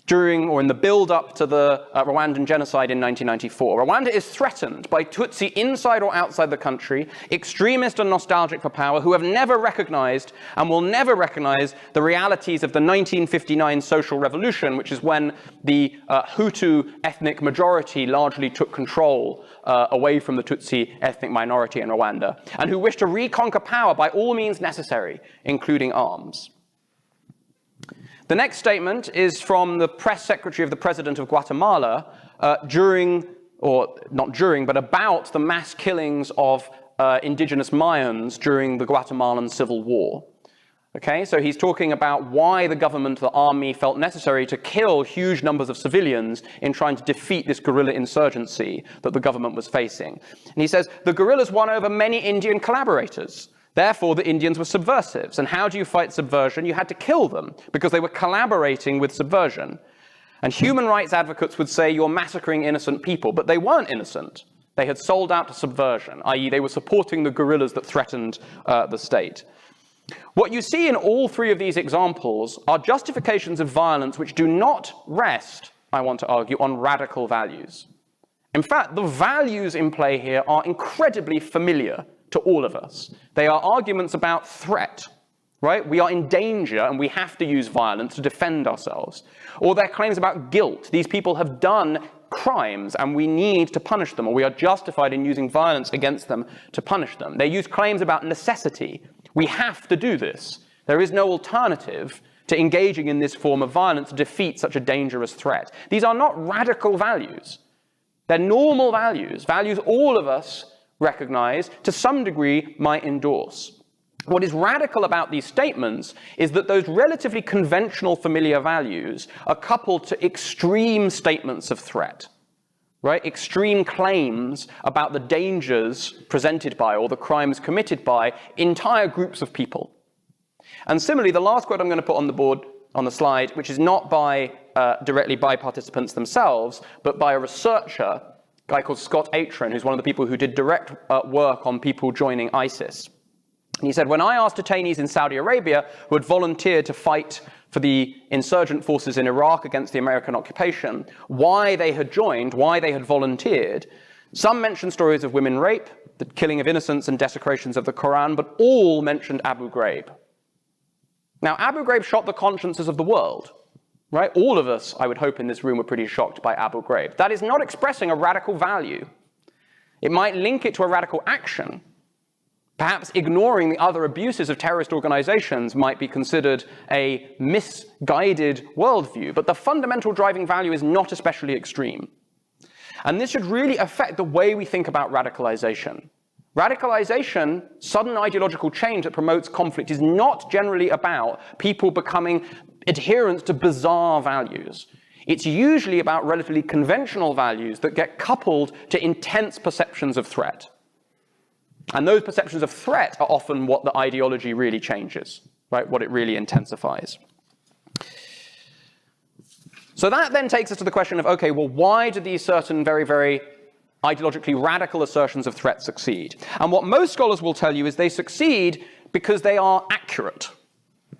during or in the build-up to the Rwandan genocide in 1994. Rwanda is threatened by Tutsi inside or outside the country, extremist and nostalgic for power, who have never recognized and will never recognize the realities of the 1959 social revolution, which is when the Hutu ethnic majority largely took control away from the Tutsi ethnic minority in Rwanda, and who wish to reconquer power by all means necessary, including arms. The next statement is from the press secretary of the president of Guatemala about the mass killings of indigenous Mayans during the Guatemalan Civil War. Okay, so he's talking about why the government, the army, felt necessary to kill huge numbers of civilians in trying to defeat this guerrilla insurgency that the government was facing. And he says, the guerrillas won over many Indian collaborators. Therefore, the Indians were subversives. And how do you fight subversion? You had to kill them because they were collaborating with subversion. And human rights advocates would say you're massacring innocent people, but they weren't innocent. They had sold out to subversion, i.e. they were supporting the guerrillas that threatened the state. What you see in all three of these examples are justifications of violence which do not rest, I want to argue, on radical values. In fact, the values in play here are incredibly familiar to all of us. They are arguments about threat, right? We are in danger and we have to use violence to defend ourselves. Or they're claims about guilt. These people have done crimes and we need to punish them, or we are justified in using violence against them to punish them. They use claims about necessity. We have to do this. There is no alternative to engaging in this form of violence to defeat such a dangerous threat. These are not radical values. They're normal values, values all of us recognize, to some degree might endorse. What is radical about these statements is that those relatively conventional familiar values are coupled to extreme statements of threat, right? Extreme claims about the dangers presented by or the crimes committed by entire groups of people. And similarly, the last quote I'm going to put on the board, on the slide, which is not by directly by participants themselves, but by a researcher, a guy called Scott Atran, who's one of the people who did direct work on people joining ISIS. And he said, when I asked detainees in Saudi Arabia who had volunteered to fight for the insurgent forces in Iraq against the American occupation, why they had joined, why they had volunteered, some mentioned stories of women rape, the killing of innocents and desecrations of the Quran, but all mentioned Abu Ghraib. Now, Abu Ghraib shot the consciences of the world. Right? All of us, I would hope, in this room were pretty shocked by Abu Ghraib. That is not expressing a radical value. It might link it to a radical action. Perhaps ignoring the other abuses of terrorist organizations might be considered a misguided worldview, but the fundamental driving value is not especially extreme. And this should really affect the way we think about radicalization. Radicalization, sudden ideological change that promotes conflict, is not generally about people becoming adherents to bizarre values. It's usually about relatively conventional values that get coupled to intense perceptions of threat. And those perceptions of threat are often what the ideology really changes, right? What it really intensifies. So that then takes us to the question of, okay, well, why do these certain very, very ideologically radical assertions of threat succeed? And what most scholars will tell you is they succeed because they are accurate.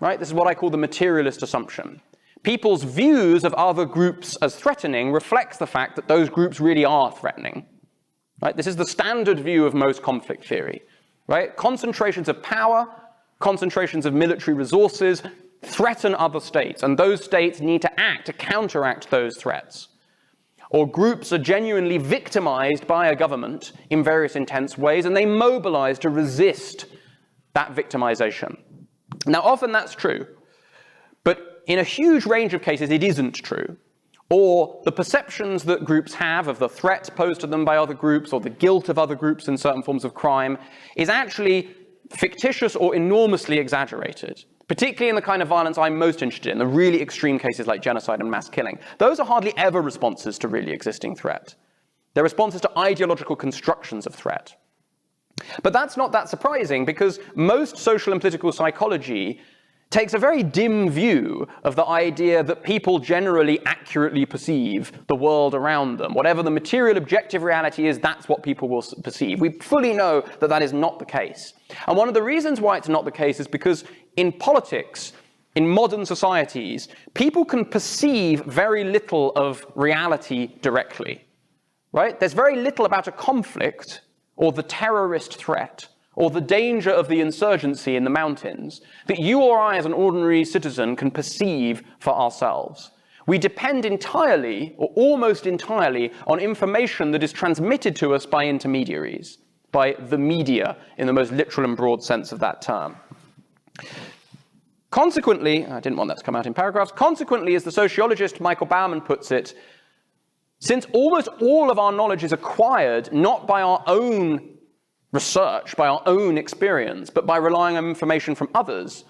Right? This is what I call the materialist assumption. People's views of other groups as threatening reflects the fact that those groups really are threatening. Right? This is the standard view of most conflict theory. Right? Concentrations of power, concentrations of military resources threaten other states, and those states need to act to counteract those threats. Or groups are genuinely victimized by a government in various intense ways, and they mobilize to resist that victimization. Now, often that's true, but in a huge range of cases, it isn't true. or the perceptions that groups have of the threat posed to them by other groups or the guilt of other groups in certain forms of crime is actually fictitious or enormously exaggerated, particularly in the kind of violence I'm most interested in, the really extreme cases like genocide and mass killing. Those are hardly ever responses to really existing threat. They're responses to ideological constructions of threat. But that's not that surprising, because most social and political psychology takes a very dim view of the idea that people generally accurately perceive the world around them. Whatever the material objective reality is, that's what people will perceive. We fully know that that is not the case. And one of the reasons why it's not the case is because in politics, in modern societies, people can perceive very little of reality directly, right? There's very little about a conflict or the terrorist threat or the danger of the insurgency in the mountains that you or I as an ordinary citizen can perceive for ourselves. We depend entirely, or almost entirely, on information that is transmitted to us by intermediaries, by the media in the most literal and broad sense of that term. Consequently, I didn't want that to come out in paragraphs, consequently, as the sociologist Michael Bauman puts it, since almost all of our knowledge is acquired not by our own research, by our own experience, but by relying on information from others,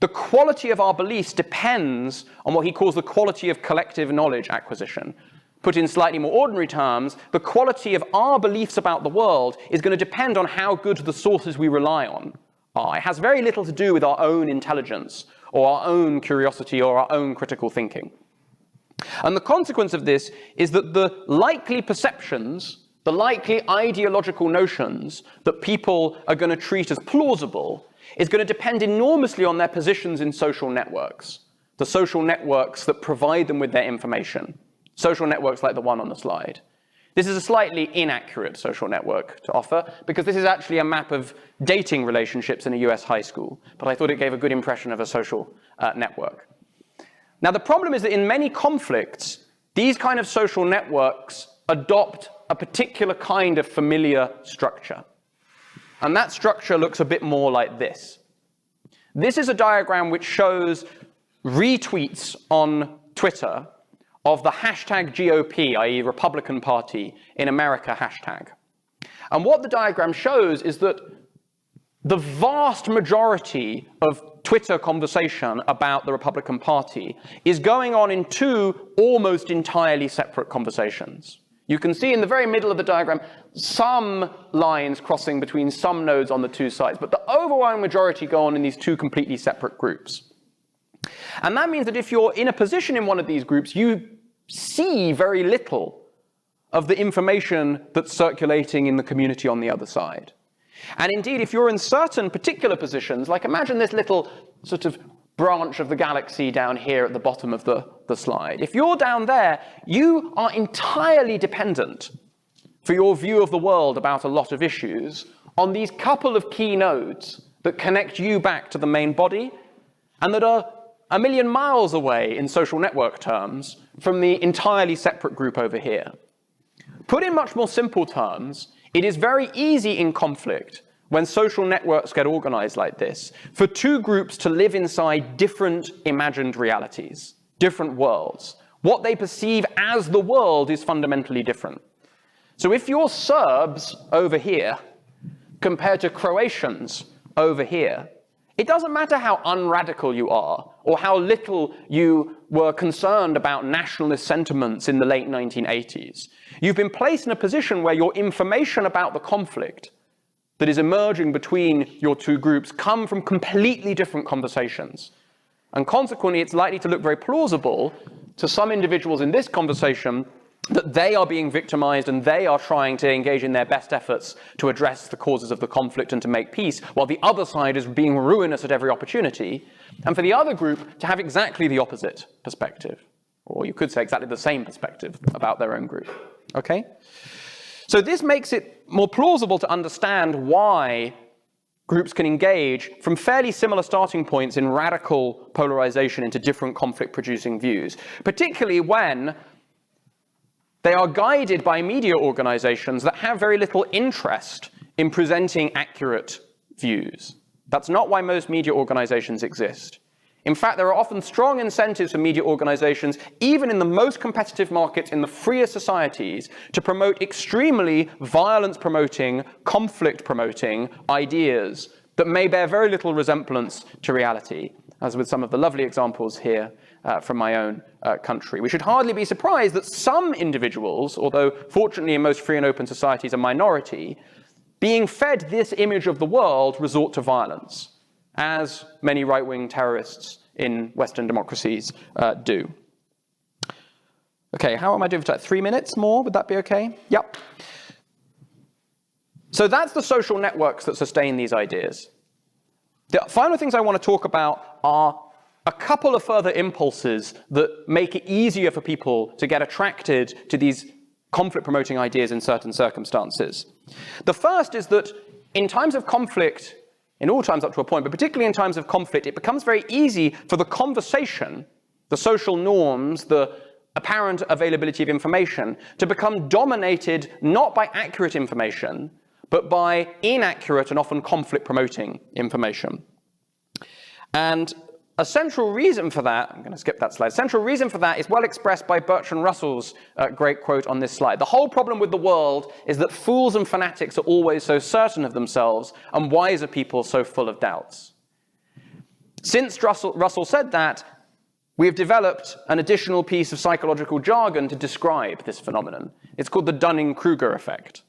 the quality of our beliefs depends on what he calls the quality of collective knowledge acquisition. Put in slightly more ordinary terms, the quality of our beliefs about the world is going to depend on how good the sources we rely on are. It has very little to do with our own intelligence, or our own curiosity, or our own critical thinking. And the consequence of this is that the likely perceptions, the likely ideological notions that people are going to treat as plausible is going to depend enormously on their positions in social networks, the social networks that provide them with their information, social networks like the one on the slide. This is a slightly inaccurate social network to offer, because this is actually a map of dating relationships in a US high school, but I thought it gave a good impression of a social network. Now, the problem is that in many conflicts, these kind of social networks adopt a particular kind of familiar structure. And that structure looks a bit more like this. This is a diagram which shows retweets on Twitter of the hashtag GOP, i.e. Republican Party in America hashtag. And what the diagram shows is that the vast majority of Twitter conversation about the Republican Party is going on in two almost entirely separate conversations. You can see in the very middle of the diagram some lines crossing between some nodes on the two sides, but the overwhelming majority go on in these two completely separate groups. And that means that if you're in a position in one of these groups, you see very little of the information that's circulating in the community on the other side. And indeed, if you're in certain particular positions, like imagine this little sort of branch of the galaxy down here at the bottom of the slide. If you're down there, you are entirely dependent for your view of the world about a lot of issues on these couple of key nodes that connect you back to the main body and that are a million miles away in social network terms from the entirely separate group over here. Put in much more simple terms, it is very easy in conflict, when social networks get organized like this, for two groups to live inside different imagined realities, different worlds. What they perceive as the world is fundamentally different. So if you're Serbs over here, compared to Croatians over here, it doesn't matter how unradical you are, or how little you were concerned about nationalist sentiments in the late 1980s. You've been placed in a position where your information about the conflict that is emerging between your two groups come from completely different conversations. And consequently, it's likely to look very plausible to some individuals in this conversation that they are being victimized and they are trying to engage in their best efforts to address the causes of the conflict and to make peace, while the other side is being ruinous at every opportunity. And for the other group to have exactly the opposite perspective, or you could say exactly the same perspective about their own group. Okay? So this makes it more plausible to understand why groups can engage from fairly similar starting points in radical polarization into different conflict-producing views, particularly when they are guided by media organizations that have very little interest in presenting accurate views. That's not why most media organizations exist. In fact, there are often strong incentives for media organizations, even in the most competitive markets in the freest societies, to promote extremely violence-promoting, conflict-promoting ideas that may bear very little resemblance to reality, as with some of the lovely examples here from my own country. We should hardly be surprised that some individuals, although fortunately in most free and open societies a minority, being fed this image of the world, resort to violence, as many right-wing terrorists in Western democracies do. Okay, how am I doing for that? 3 minutes more? Would that be okay? Yep. So that's the social networks that sustain these ideas. The final things I want to talk about are a couple of further impulses that make it easier for people to get attracted to these conflict-promoting ideas in certain circumstances. The first is that in times of conflict, in all times up to a point, but particularly in times of conflict, it becomes very easy for the conversation, the social norms, the apparent availability of information, to become dominated not by accurate information, but by inaccurate and often conflict-promoting information. And a central reason for that, I'm going to skip that slide, central reason for that is well expressed by Bertrand Russell's great quote on this slide. The whole problem with the world is that fools and fanatics are always so certain of themselves and wiser people so full of doubts. Since Russell said that, we have developed an additional piece of psychological jargon to describe this phenomenon. It's called the Dunning-Kruger effect.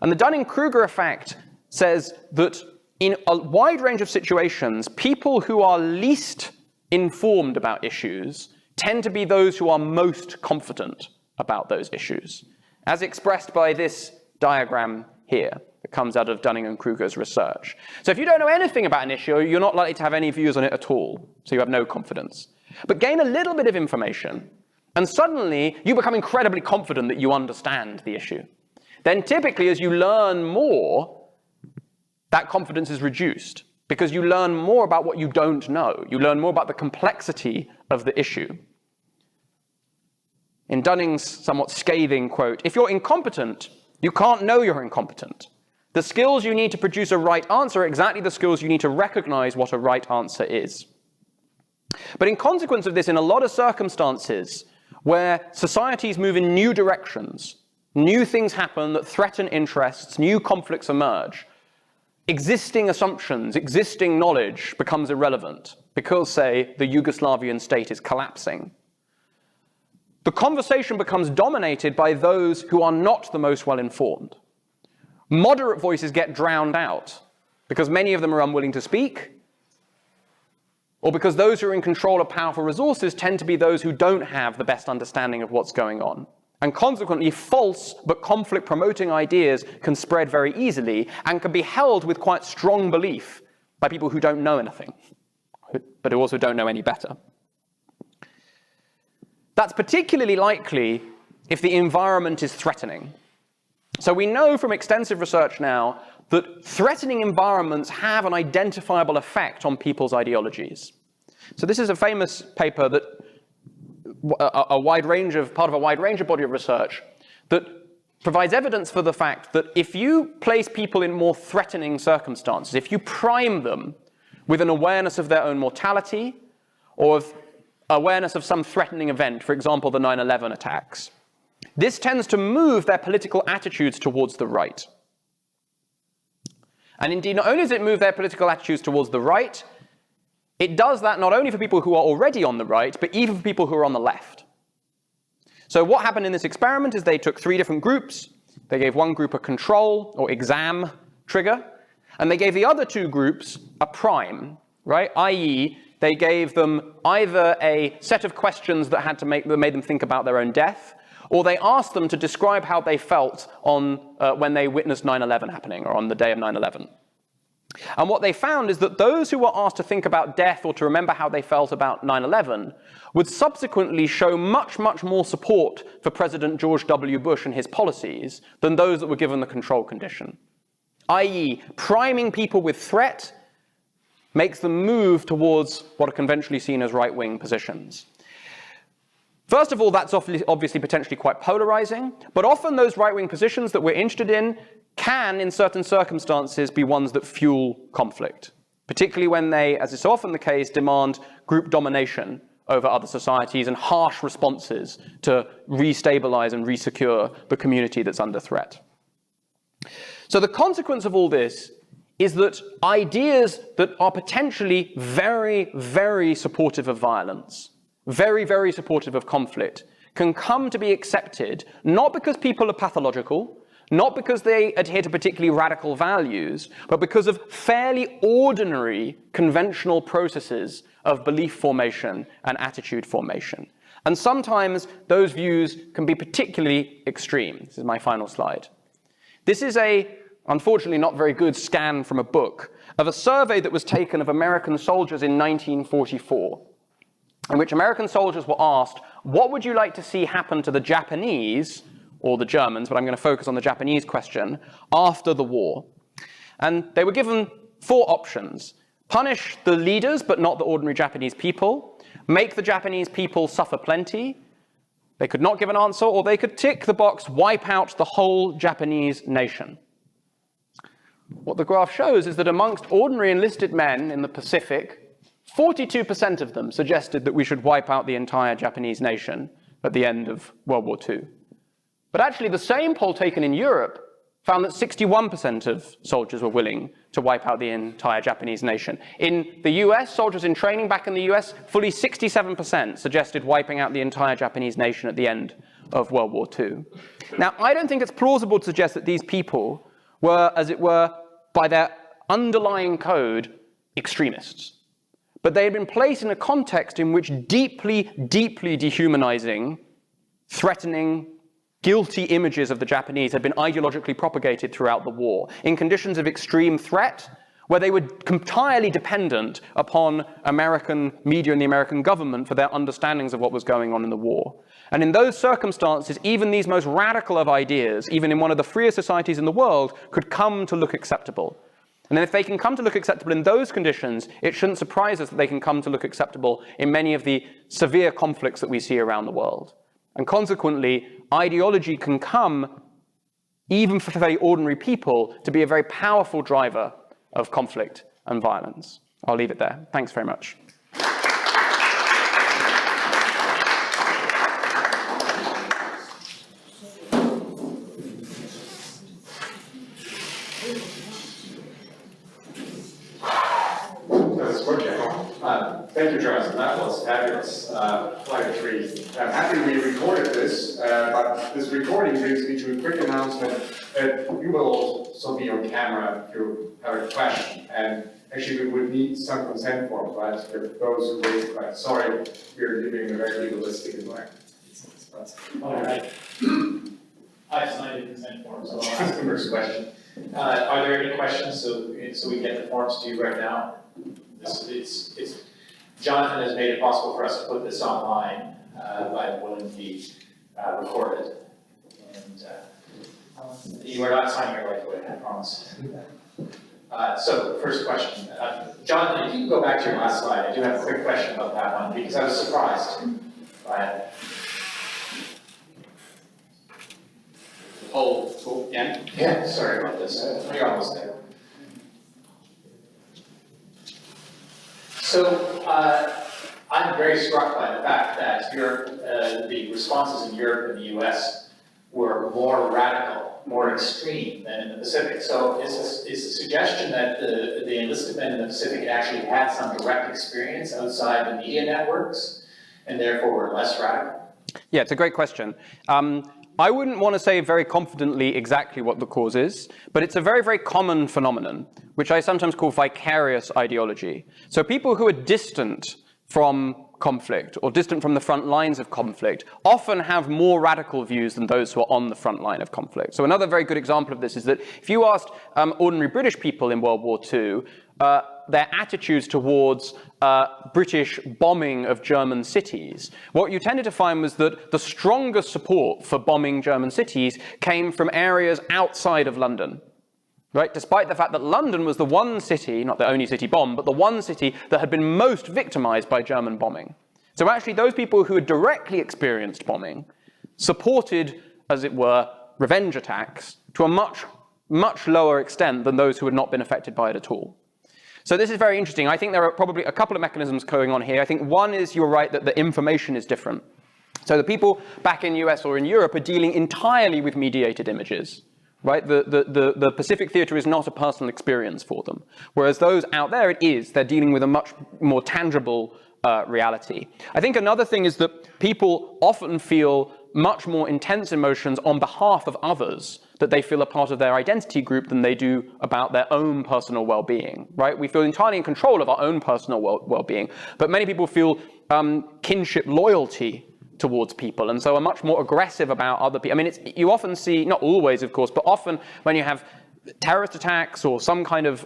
And the Dunning-Kruger effect says that in a wide range of situations, people who are least informed about issues tend to be those who are most confident about those issues, as expressed by this diagram here that comes out of Dunning and Kruger's research. So if you don't know anything about an issue, you're not likely to have any views on it at all, so you have no confidence. But gain a little bit of information, and suddenly you become incredibly confident that you understand the issue. Then typically, as you learn more, that confidence is reduced because you learn more about what you don't know. You learn more about the complexity of the issue. In Dunning's somewhat scathing quote, if you're incompetent, you can't know you're incompetent. The skills you need to produce a right answer are exactly the skills you need to recognize what a right answer is. But in consequence of this, in a lot of circumstances where societies move in new directions, new things happen that threaten interests, new conflicts emerge, existing assumptions, existing knowledge becomes irrelevant because, say, the Yugoslavian state is collapsing. The conversation becomes dominated by those who are not the most well-informed. Moderate voices get drowned out because many of them are unwilling to speak, or because those who are in control of powerful resources tend to be those who don't have the best understanding of what's going on. And consequently, false but conflict-promoting ideas can spread very easily and can be held with quite strong belief by people who don't know anything, but who also don't know any better. That's particularly likely if the environment is threatening. So we know from extensive research now that threatening environments have an identifiable effect on people's ideologies. So this is a famous paper that part of a wide range of body of research that provides evidence for the fact that if you place people in more threatening circumstances, if you prime them with an awareness of their own mortality or of awareness of some threatening event, for example, the 9/11 attacks, this tends to move their political attitudes towards the right. And indeed, not only does it move their political attitudes towards the right, it does that not only for people who are already on the right, but even for people who are on the left. So what happened in this experiment is they took 3 different groups. They gave one group a control or exam trigger, and they gave the other 2 groups a prime, right? i.e., they gave them either a set of questions that made them think about their own death, or they asked them to describe how they felt on when they witnessed 9/11 happening, or on the day of 9/11. And what they found is that those who were asked to think about death or to remember how they felt about 9/11 would subsequently show much, much more support for President George W. Bush and his policies than those that were given the control condition. i.e., priming people with threat makes them move towards what are conventionally seen as right-wing positions. First of all, that's obviously potentially quite polarizing, but often those right-wing positions that we're interested in can, in certain circumstances, be ones that fuel conflict. particularly when they, as is so often the case, demand group domination over other societies and harsh responses to restabilize and resecure the community that's under threat. So the consequence of all this is that ideas that are potentially very, very supportive of violence, very, very supportive of conflict, can come to be accepted not because people are pathological, not because they adhere to particularly radical values, but because of fairly ordinary conventional processes of belief formation and attitude formation. And sometimes those views can be particularly extreme. This is my final slide. This is a, unfortunately not very good scan from a book of a survey that was taken of American soldiers in 1944, in which American soldiers were asked, what would you like to see happen to the Japanese, or the Germans, but I'm going to focus on the Japanese question, after the war? And they were given 4 options. Punish the leaders, but not the ordinary Japanese people. Make the Japanese people suffer plenty. They could not give an answer, or they could tick the box, wipe out the whole Japanese nation. What the graph shows is that amongst ordinary enlisted men in the Pacific, 42% of them suggested that we should wipe out the entire Japanese nation at the end of World War II. But actually, the same poll taken in Europe found that 61% of soldiers were willing to wipe out the entire Japanese nation. In the US, soldiers in training back in the US, fully 67% suggested wiping out the entire Japanese nation at the end of World War II. Now, I don't think it's plausible to suggest that these people were, as it were, by their underlying code, extremists. But they had been placed in a context in which deeply, deeply dehumanizing, threatening, guilty images of the Japanese had been ideologically propagated throughout the war, in conditions of extreme threat, where they were entirely dependent upon American media and the American government for their understandings of what was going on in the war. And in those circumstances, even these most radical of ideas, even in one of the freest societies in the world, could come to look acceptable. And then if they can come to look acceptable in those conditions, it shouldn't surprise us that they can come to look acceptable in many of the severe conflicts that we see around the world. And consequently, ideology can come, even for very ordinary people, to be a very powerful driver of conflict and violence. I'll leave it there. Thanks very much. Thank you, Jonathan. That was fabulous. Quite a treat. I'm happy we recorded this, but this recording brings me to a quick announcement that you will also be on camera if you have a question. And actually, we would need some consent forms, right? For those who raise questions. Sorry, we're living in a very legalistic environment. All right. I signed a consent form, so I'll ask the first question. Are there any questions so we get the forms to you right now? Jonathan has made it possible for us to put this online by willing to be recorded. And you are not signing your life away, I promise. So, first question. Jonathan, if you can go back to your last slide, I do have a quick question about that one because I was surprised by it. Oh, yeah? Yeah, sorry about this. You're almost there. So I'm very struck by the fact that Europe, the responses in Europe and the US were more radical, more extreme than in the Pacific. So is the suggestion that the enlisted men in the Pacific actually had some direct experience outside the media networks and therefore were less radical? Yeah, it's a great question. I wouldn't want to say very confidently exactly what the cause is, but it's a very, very common phenomenon, which I sometimes call vicarious ideology. So people who are distant from conflict or distant from the front lines of conflict often have more radical views than those who are on the front line of conflict. So another very good example of this is that if you asked ordinary British people in World War II, their attitudes towards British bombing of German cities, what you tended to find was that the strongest support for bombing German cities came from areas outside of London. Right? Despite the fact that London was the one city, not the only city bombed, but the one city that had been most victimized by German bombing. So actually those people who had directly experienced bombing supported, as it were, revenge attacks to a much, much lower extent than those who had not been affected by it at all. So this is very interesting. I think there are probably a couple of mechanisms going on here. I think one is, you're right, that the information is different. So the people back in US or in Europe are dealing entirely with mediated images, right? The Pacific theater is not a personal experience for them. Whereas those out there, it is. They're dealing with a much more tangible reality. I think another thing is that people often feel much more intense emotions on behalf of others that they feel a part of their identity group than they do about their own personal well-being, right? We feel entirely in control of our own personal well-being, but many people feel kinship loyalty towards people, and so are much more aggressive about other people. I mean, you often see, not always, of course, but often when you have terrorist attacks or some kind of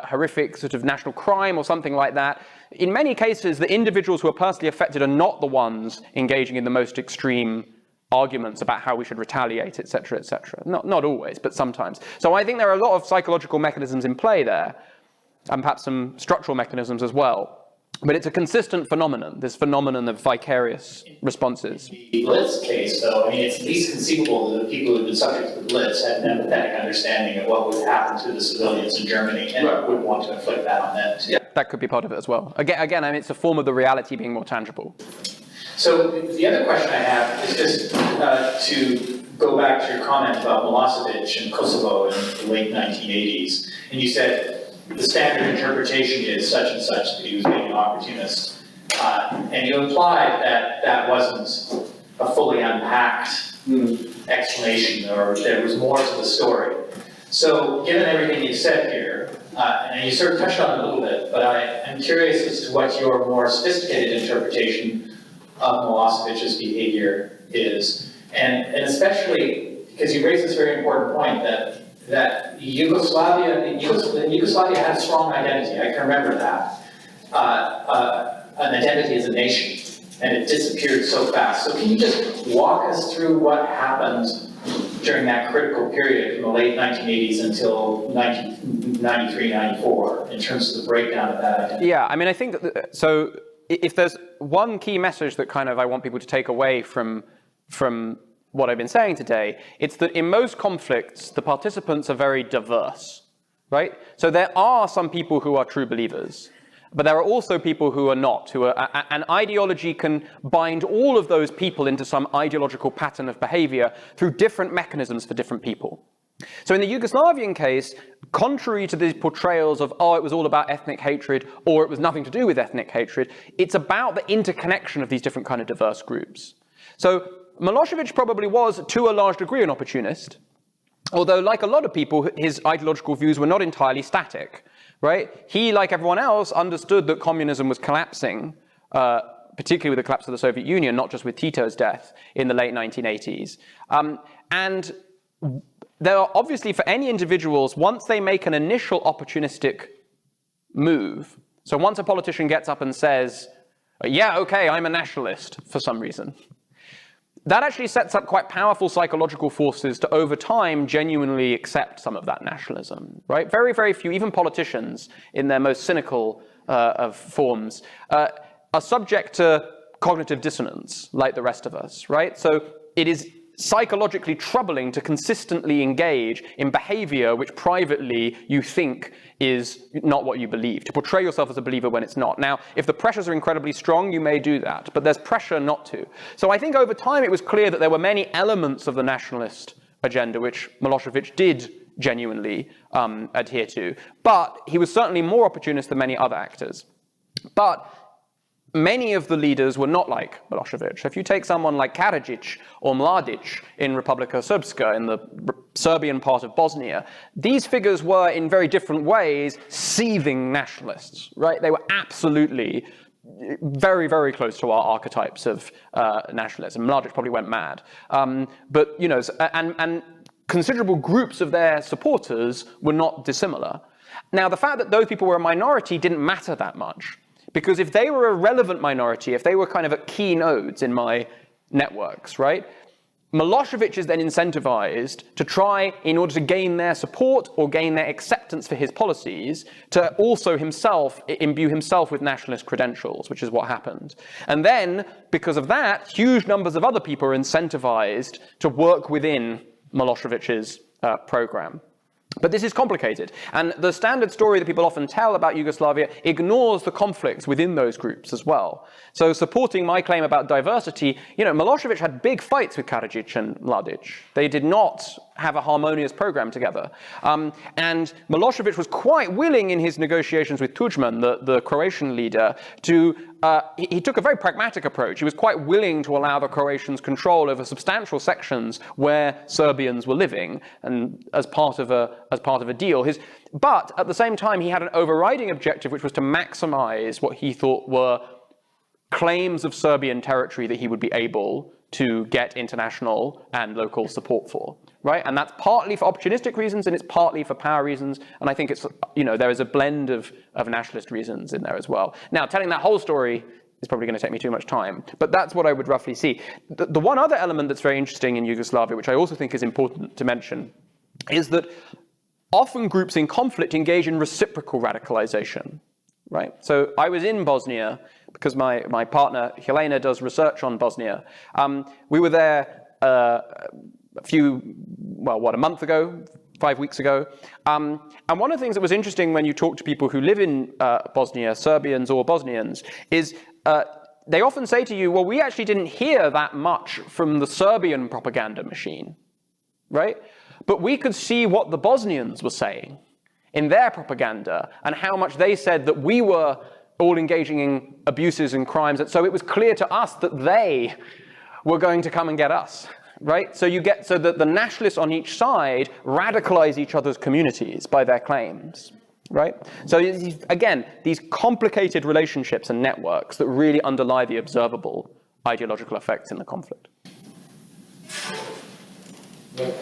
horrific sort of national crime or something like that, in many cases, the individuals who are personally affected are not the ones engaging in the most extreme arguments about how we should retaliate, etc., etc. Not always, but sometimes. So I think there are a lot of psychological mechanisms in play there, and perhaps some structural mechanisms as well. But it's a consistent phenomenon, this phenomenon of vicarious responses. The Blitz case, though, I mean, it's at least conceivable that the people who have been subject to the Blitz had an empathetic understanding of what would happen to the civilians in Germany and would want to inflict that on them too. Yeah, that could be part of it as well. Again, I mean, it's a form of the reality being more tangible. So the other question I have is just to go back to your comment about Milosevic and Kosovo in the late 1980s. And you said the standard interpretation is such and such, that he was being an opportunist. And you implied that that wasn't a fully unpacked explanation, or there was more to the story. So given everything you said here, and you sort of touched on it a little bit, but I'm curious as to what your more sophisticated interpretation of Milosevic's behavior is. And especially because you raised this very important point that Yugoslavia had a strong identity. I can remember that. An identity as a nation, and it disappeared so fast. So can you just walk us through what happened during that critical period from the late 1980s until 1993, 94, in terms of the breakdown of that identity? Yeah, I mean, I think, so if there's one key message that kind of I want people to take away from what I've been saying today, it's that in most conflicts, the participants are very diverse, right? So there are some people who are true believers, but there are also people who are not, an ideology can bind all of those people into some ideological pattern of behavior through different mechanisms for different people. So in the Yugoslavian case, contrary to these portrayals of, oh, it was all about ethnic hatred, or it was nothing to do with ethnic hatred, it's about the interconnection of these different kind of diverse groups. So Milosevic probably was, to a large degree, an opportunist, although, like a lot of people, his ideological views were not entirely static, right? He, like everyone else, understood that communism was collapsing, particularly with the collapse of the Soviet Union, not just with Tito's death in the late 1980s. And there are obviously, for any individuals, once they make an initial opportunistic move, so once a politician gets up and says, yeah, okay, I'm a nationalist for some reason, that actually sets up quite powerful psychological forces to, over time, genuinely accept some of that nationalism, right? Very, very few, even politicians in their most cynical of forms, are subject to cognitive dissonance, like the rest of us, right? So it is psychologically troubling to consistently engage in behavior which privately you think is not what you believe, to portray yourself as a believer when it's not. Now, if the pressures are incredibly strong, you may do that, but there's pressure not to. So I think over time it was clear that there were many elements of the nationalist agenda which Milosevic did genuinely adhere to, but he was certainly more opportunist than many other actors. But many of the leaders were not like Milosevic. If you take someone like Karadzic or Mladic in Republika Srpska, in the Serbian part of Bosnia, these figures were in very different ways seething nationalists, right? They were absolutely very, very close to our archetypes of nationalism. Mladic probably went mad. But, you know, and considerable groups of their supporters were not dissimilar. Now, the fact that those people were a minority didn't matter that much. Because if they were a relevant minority, if they were kind of at key nodes in my networks, right, Milosevic is then incentivized to try, in order to gain their support or gain their acceptance for his policies, to also himself imbue himself with nationalist credentials, which is what happened. And then, because of that, huge numbers of other people are incentivized to work within Milosevic's program. But this is complicated, and the standard story that people often tell about Yugoslavia ignores the conflicts within those groups as well. So supporting my claim about diversity, Milosevic had big fights with Karadzic and Mladic. They did not have a harmonious program together. And Milosevic was quite willing in his negotiations with Tudjman, the Croatian leader, to he took a very pragmatic approach. He was quite willing to allow the Croatians control over substantial sections where Serbians were living, and as part of a deal. But at the same time, he had an overriding objective, which was to maximize what he thought were claims of Serbian territory that he would be able to get international and local support for, right? And that's partly for opportunistic reasons, and it's partly for power reasons. And I think it's, there is a blend of nationalist reasons in there as well. Now, telling that whole story is probably going to take me too much time, but that's what I would roughly see. The one other element that's very interesting in Yugoslavia, which I also think is important to mention, is that often groups in conflict engage in reciprocal radicalization, right? So I was in Bosnia because my partner, Helena, does research on Bosnia. We were there a month ago, 5 weeks ago. And one of the things that was interesting when you talk to people who live in Bosnia, Serbians or Bosnians, is they often say to you, well, we actually didn't hear that much from the Serbian propaganda machine, right? But we could see what the Bosnians were saying in their propaganda and how much they said that we were all engaging in abuses and crimes. And so it was clear to us that they were going to come and get us, right? So that the nationalists on each side radicalize each other's communities by their claims, right? So again, these complicated relationships and networks that really underlie the observable ideological effects in the conflict. Good.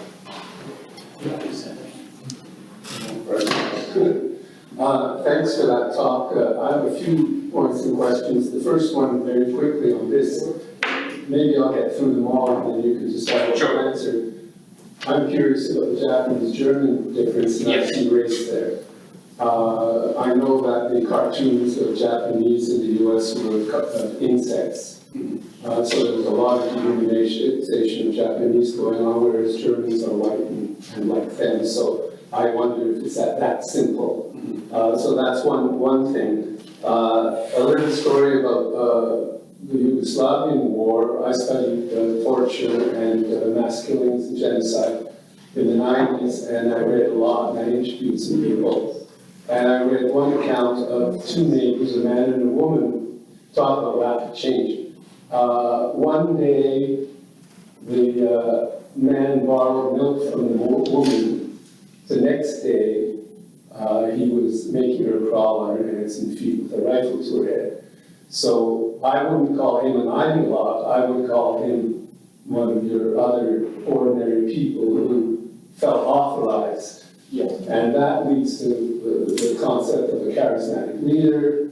Thanks for that talk. I have a few points and questions. The first one, very quickly on this. Maybe I'll get through them all, and then you can just have an answer. I'm curious about the Japanese-German difference, and I see race there. I know that the cartoons of Japanese in the US were insects. So there was a lot of dehumanization of Japanese going on, whereas Germans are white and like them. So I wonder if it's that simple. So that's one thing. A little story about the Yugoslavian War. I studied torture and mass killings and genocide in the 90s, and I read a lot, and I interviewed some people. And I read one account of two neighbors, a man and a woman, talk about rapid change. One day, the man borrowed milk from the woman. The next day, he was making her crawl on her hands and feet with a rifle to her head. So I wouldn't call him an ideologue, I would call him one of your other ordinary people who felt authorized. Yeah. And that leads to the concept of a charismatic leader.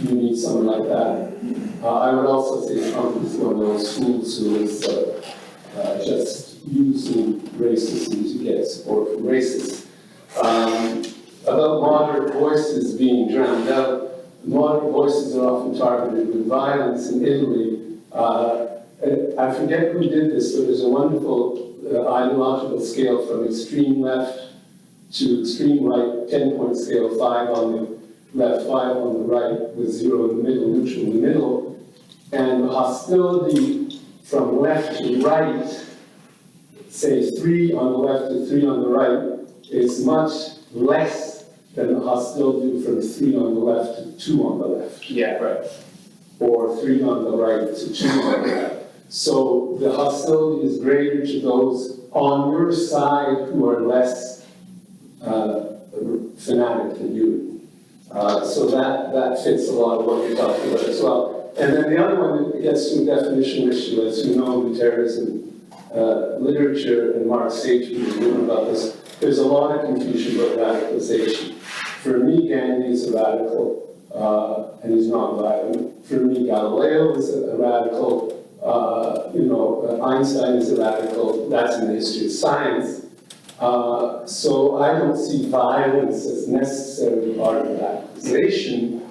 You need someone like that. I would also say Trump is one of those fools who is just using racism to get support from racists. About moderate voices being drowned out, moderate voices are often targeted with violence in Italy. I forget who did this, but there's a wonderful ideological scale from extreme left to extreme right, 10-point scale, 5 on the left, 5 on the right, with 0 in the middle, neutral in the middle. And the hostility from left to right, say 3 on the left to 3 on the right, is much less than the hostility from 3 on the left to 2 on the left. Yeah, right. Or 3 on the right to 2 on the left. So the hostility is greater to those on your side who are less fanatic than you. So that fits a lot of what you're talking about as well. And then the other one that gets to a definition issue, as you know, in the terrorism literature, and Mark Sage was written about this, there's a lot of confusion about radicalization. For me, Gandhi is a radical, and he's not violent. For me, Galileo is a radical. Einstein is a radical. That's in the history of science. So I don't see violence as necessarily part of radicalization.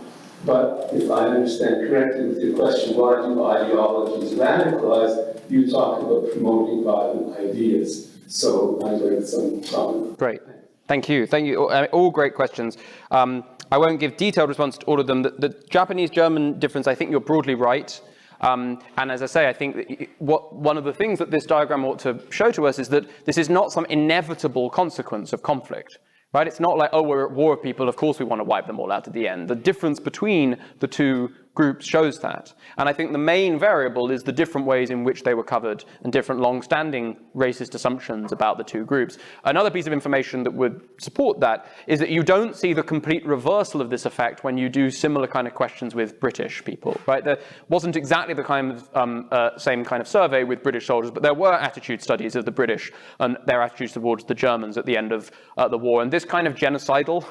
But if I understand correctly with your question, why do ideologies radicalize? You talk about promoting violent ideas. So I'd like some comment. Great. Thank you. Thank you. All great questions. I won't give detailed response to all of them. The Japanese-German difference, I think you're broadly right. And as I say, I think that one of the things that this diagram ought to show to us is that this is not some inevitable consequence of conflict. Right? It's not like, oh, we're at war with people, of course we want to wipe them all out at the end. The difference between the two groups shows that. And I think the main variable is the different ways in which they were covered and different long-standing racist assumptions about the two groups. Another piece of information that would support that is that you don't see the complete reversal of this effect when you do similar kind of questions with British people, right? There wasn't exactly the kind of same kind of survey with British soldiers, but there were attitude studies of the British and their attitudes towards the Germans at the end of the war. And this kind of genocidal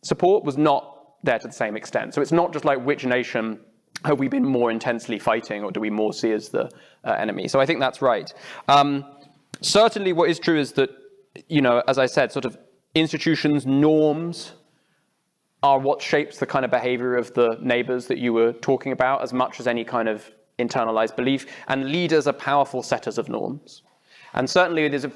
support was not there to the same extent. So it's not just like which nation have we been more intensely fighting or do we more see as the enemy. So I think that's right. Certainly what is true is that, you know, as I said, sort of institutions, norms are what shapes the kind of behavior of the neighbors that you were talking about as much as any kind of internalized belief. And leaders are powerful setters of norms. And certainly there's a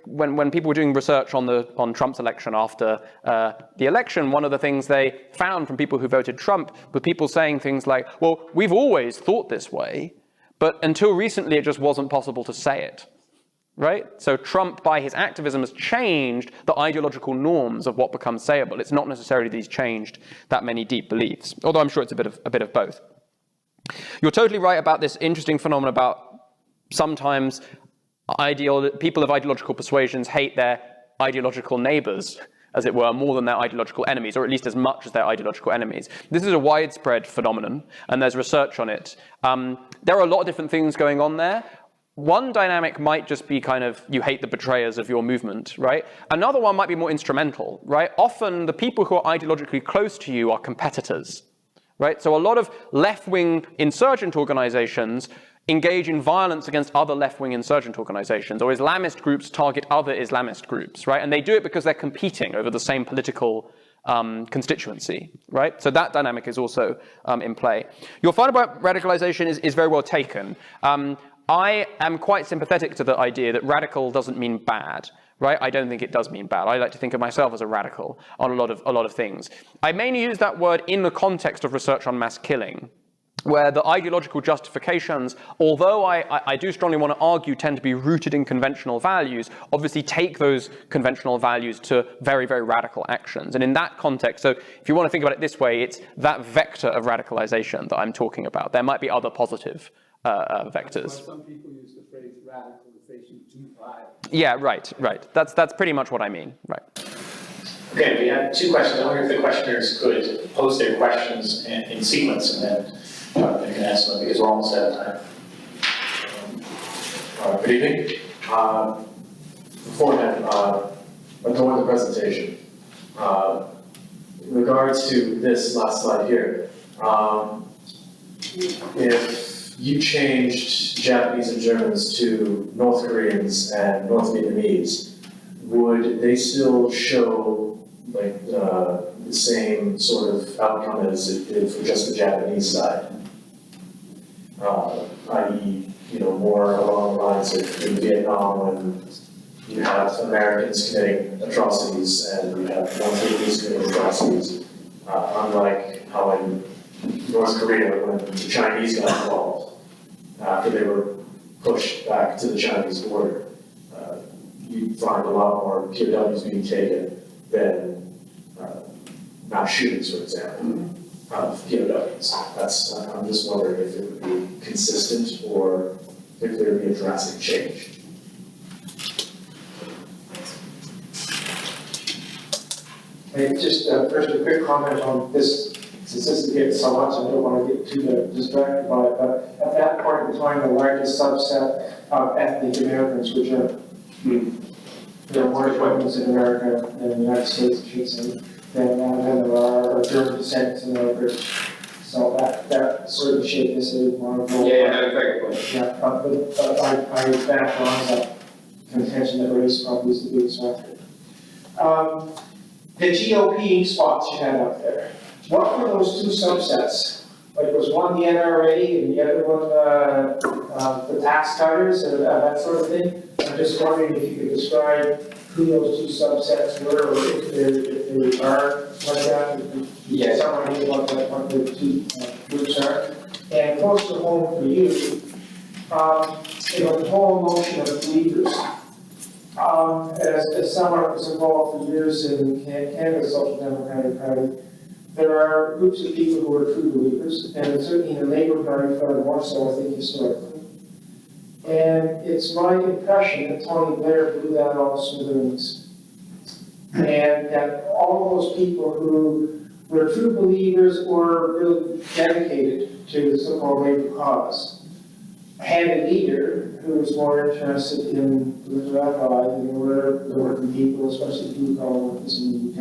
when people were doing research on Trump's election after the election, one of the things they found from people who voted Trump were people saying things like, well, we've always thought this way, but until recently it just wasn't possible to say it, right? So Trump, by his activism, has changed the ideological norms of what becomes sayable. It's not necessarily that he's changed that many deep beliefs, although I'm sure it's a bit of both. You're totally right about this interesting phenomenon about sometimes people of ideological persuasions hate their ideological neighbors, as it were, more than their ideological enemies, or at least as much as their ideological enemies. This is a widespread phenomenon, and there's research on it. There are a lot of different things going on there. One dynamic might just be kind of, you hate the betrayers of your movement, right? Another one might be more instrumental, right? Often the people who are ideologically close to you are competitors, right? So a lot of left-wing insurgent organizations engage in violence against other left-wing insurgent organizations, or Islamist groups target other Islamist groups, right? And they do it because they're competing over the same political constituency, right? So that dynamic is also in play. Your point about radicalization is very well taken. I am quite sympathetic to the idea that radical doesn't mean bad, right? I don't think it does mean bad. I like to think of myself as a radical on a lot of things. I mainly use that word in the context of research on mass killing, where the ideological justifications, although I do strongly want to argue tend to be rooted in conventional values, obviously take those conventional values to very, very radical actions. And in that context, so if you want to think about it this way, it's that vector of radicalization that I'm talking about. There might be other positive vectors. Some people use the phrase radicalization too high. Yeah, right. That's pretty much what I mean, right. Okay, we have two questions. I wonder if the questioners could pose their questions in sequence and then they can answer them because we're almost out of time. Good evening. Beforehand, adore the presentation. In regards to this last slide here, if you changed Japanese and Germans to North Koreans and North Vietnamese, would they still show like the same sort of outcome as it did for just the Japanese side? I.e., you know, more along the lines of in Vietnam when you have Americans committing atrocities and you have North Vietnamese committing atrocities, unlike how in North Korea when the Chinese got involved after they were pushed back to the Chinese border. You find a lot more POWs being taken than mass shootings, for example, of POWs. I'm just wondering if it would be consistent or if there would be a drastic change. Hey, just first a quick comment on this, since this is getting so much, I don't want to get too distracted by it, but at that point in time, the largest subset of ethnic Americans, which are, there are more Germans in America than in the United States, I should say, than there are German descent in America. So that sort of shaped this a little more. Yeah, but I back on that contention that race probably is the biggest factor. The GOP spots you had up there, what were those two subsets? Like was one the NRA and the other one the tax cutters and that sort of thing? I'm just wondering if you could describe who those two subsets were, or if they are like that, Yes. some idea what the two groups are. And close to home for you, the whole notion of believers. As someone who was involved for years in Canada's Social Democratic Party, there are groups of people who are true believers, and certainly in the Labour Party, far more so, I think, historically. And it's my impression that Tony Blair blew that all smithereens. And that all of those people who were true believers or really dedicated to the so-called Labour cause had a leader who was more interested in political ally than were the working people, especially blue-collar workers in the UK.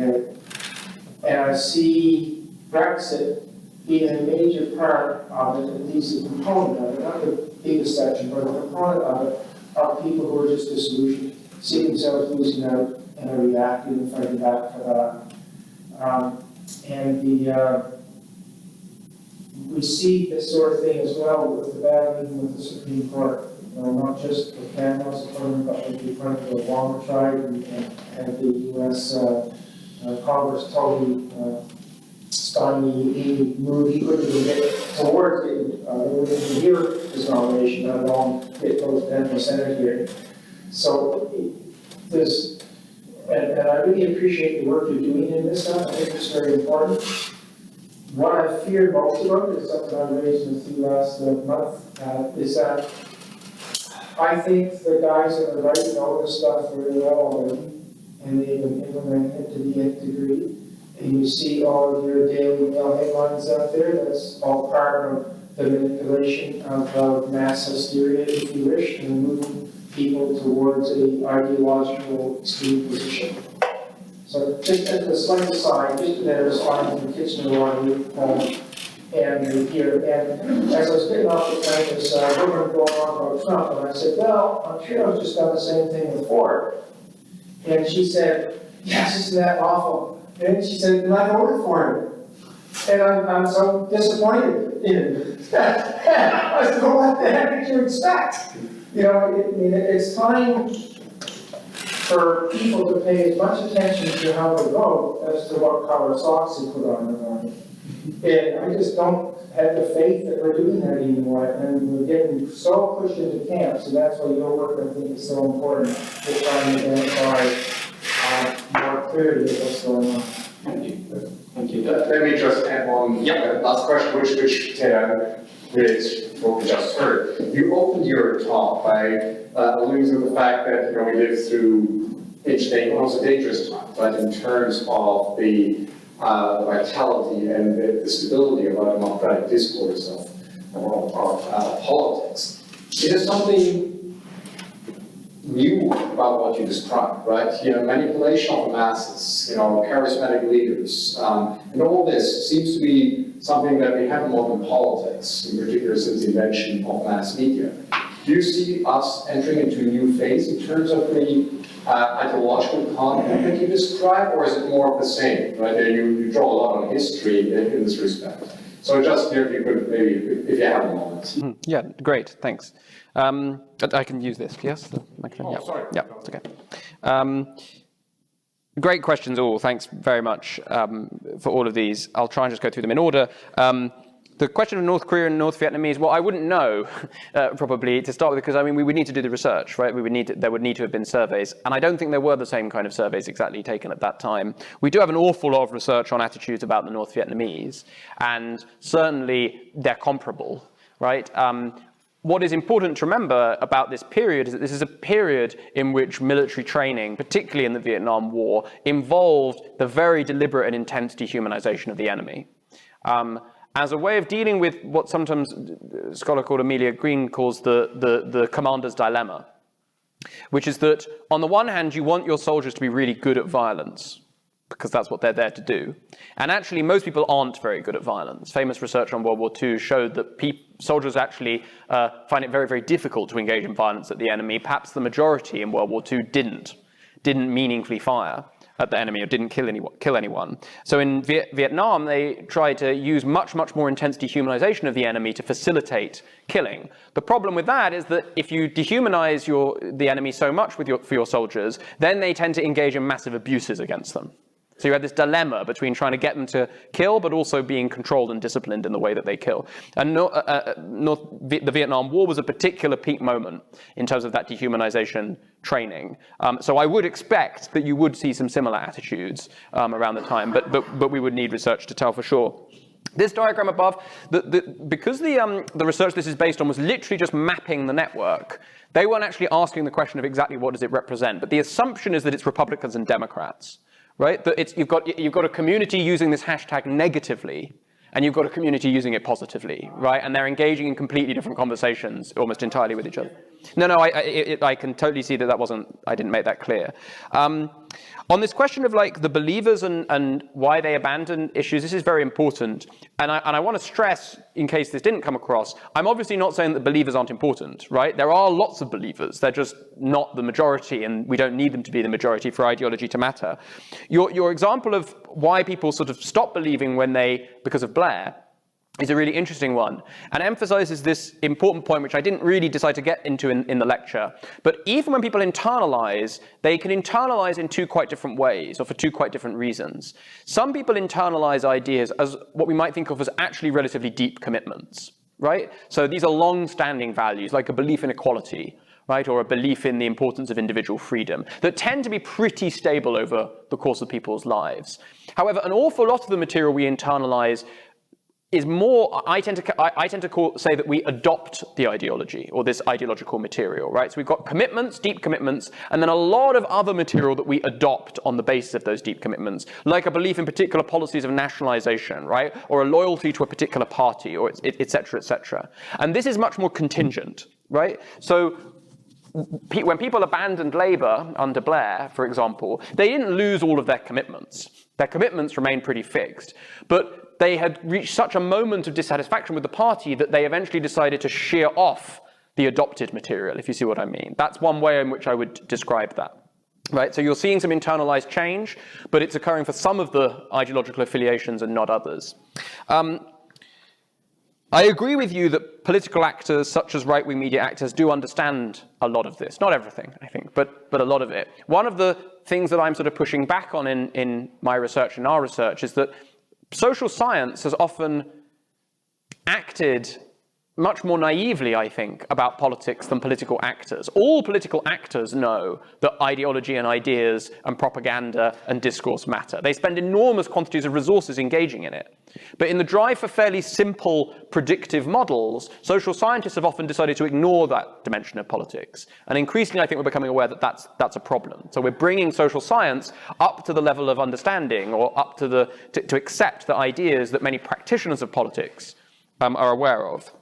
And I see Brexit being a major part of it, at least a component of it, not the biggest section, but a component of it, are people who are just disillusioned, see themselves losing out, and are reacting and fighting back for that. We see this sort of thing as well with the battling with the Supreme Court. Not just with Canada's opponent, but with the opponent of the Walmer tribe and the U.S. Congress totally stymied. He moved, he couldn't even get towards it. They wouldn't even hear his nomination, let alone get those down in the Senate here. So there's, and I really appreciate the work you're doing in this stuff. I think it's very important. What I fear most about is something I raised with you last month, is that I think the guys on the right know this stuff very well already, and they've been implementing it to the nth degree. And you see all of your Daily Mail headlines out there, that's all part of the manipulation of mass hysteria, if you wish, and moving people towards a ideological extreme position. So just at the slight aside, just that responding to the Kitchener and here, and as I was getting off the plane, this woman going on about Trump, and I said, well, I'm sure I've just done the same thing with Ford. And she said, yes, isn't that awful? And she said, and I voted for him. And I'm so disappointed in him. I said, well, what the heck did you expect? It's time for people to pay as much attention to how they vote as to what color socks they put on in the morning. And I just don't have the faith that we're doing that anymore. And we're getting so pushed into camps, and that's why your work, I think, is so important to try and identify more clearly what's going on. Thank you. Thank you. Let me just add one last question, which relates to what we just heard. You opened your talk by alluding to the fact that we live through interesting, also dangerous times, right? In terms of the vitality and the stability of our democratic discourse of politics. It is something new about what you described, right? Manipulation of the masses, charismatic leaders, and all this seems to be something that we have in modern politics, in particular since the invention of mass media. Do you see us entering into a new phase in terms of the ideological content that you describe, or is it more of the same, right? You draw a lot on history in this respect. So just if you could maybe, if you have a moment. Yeah, great, thanks. I can use this, yes? The microphone? Oh, sorry. Yeah, it's okay. Great questions all, thanks very much for all of these. I'll try and just go through them in order. The question of North Korea and North Vietnamese, well, I wouldn't know probably to start with, because we would need to do the research, right? There would need to have been surveys, and I don't think there were the same kind of surveys exactly taken at that time. We do have an awful lot of research on attitudes about the North Vietnamese, and certainly they're comparable, right? What is important to remember about this period is that this is a period in which military training, particularly in the Vietnam War, involved the very deliberate and intense dehumanization of the enemy. As a way of dealing with what sometimes a scholar called Amelia Green calls the commander's dilemma, which is that on the one hand, you want your soldiers to be really good at violence, because that's what they're there to do. And actually, most people aren't very good at violence. Famous research on World War II showed that soldiers actually find it very, very difficult to engage in violence at the enemy. Perhaps the majority in World War II didn't meaningfully fire. at the enemy or didn't kill anyone. So in Vietnam, they tried to use much more intense dehumanization of the enemy to facilitate killing. The problem with that is that if you dehumanize the enemy so much for your soldiers, then they tend to engage in massive abuses against them. So you had this dilemma between trying to get them to kill, but also being controlled and disciplined in the way that they kill. And the Vietnam War was a particular peak moment in terms of that dehumanization training. So I would expect that you would see some similar attitudes around the time, but we would need research to tell for sure. This diagram above, because the research this is based on was literally just mapping the network, they weren't actually asking the question of exactly what does it represent, but the assumption is that it's Republicans and Democrats. Right? That you've got a community using this hashtag negatively, and you've got a community using it positively, right? And they're engaging in completely different conversations, almost entirely with each other. No, I can totally see that I didn't make that clear. On this question of like the believers and why they abandon issues, this is very important. And I want to stress, in case this didn't come across, I'm obviously not saying that believers aren't important, right? There are lots of believers. They're just not the majority, and we don't need them to be the majority for ideology to matter. Your example of why people sort of stop believing because of Blair, is a really interesting one, and emphasizes this important point, which I didn't really decide to get into in the lecture. But even when people internalize, they can internalize in two quite different ways, or for two quite different reasons. Some people internalize ideas as what we might think of as actually relatively deep commitments, right? So these are long-standing values, like a belief in equality, right, or a belief in the importance of individual freedom, that tend to be pretty stable over the course of people's lives. However, an awful lot of the material we internalize is more, I tend to say that we adopt the ideology, or this ideological material, right? So we've got commitments, deep commitments, and then a lot of other material that we adopt on the basis of those deep commitments, like a belief in particular policies of nationalization, right? Or a loyalty to a particular party, or et cetera, et cetera. And this is much more contingent, right? So when people abandoned Labour under Blair, for example, they didn't lose all of their commitments. Their commitments remained pretty fixed. But they had reached such a moment of dissatisfaction with the party that they eventually decided to shear off the adopted material, if you see what I mean. That's one way in which I would describe that. Right, so you're seeing some internalized change, but it's occurring for some of the ideological affiliations and not others. I agree with you that political actors, such as right-wing media actors, do understand a lot of this. Not everything, I think, but a lot of it. One of the things that I'm sort of pushing back on in my research and our research is that social science has often acted much more naively, I think, about politics than political actors. All political actors know that ideology and ideas and propaganda and discourse matter. They spend enormous quantities of resources engaging in it. But in the drive for fairly simple predictive models, social scientists have often decided to ignore that dimension of politics. And increasingly, I think we're becoming aware that that's a problem. So we're bringing social science up to the level of understanding, or up to to accept the ideas that many practitioners of politics are aware of.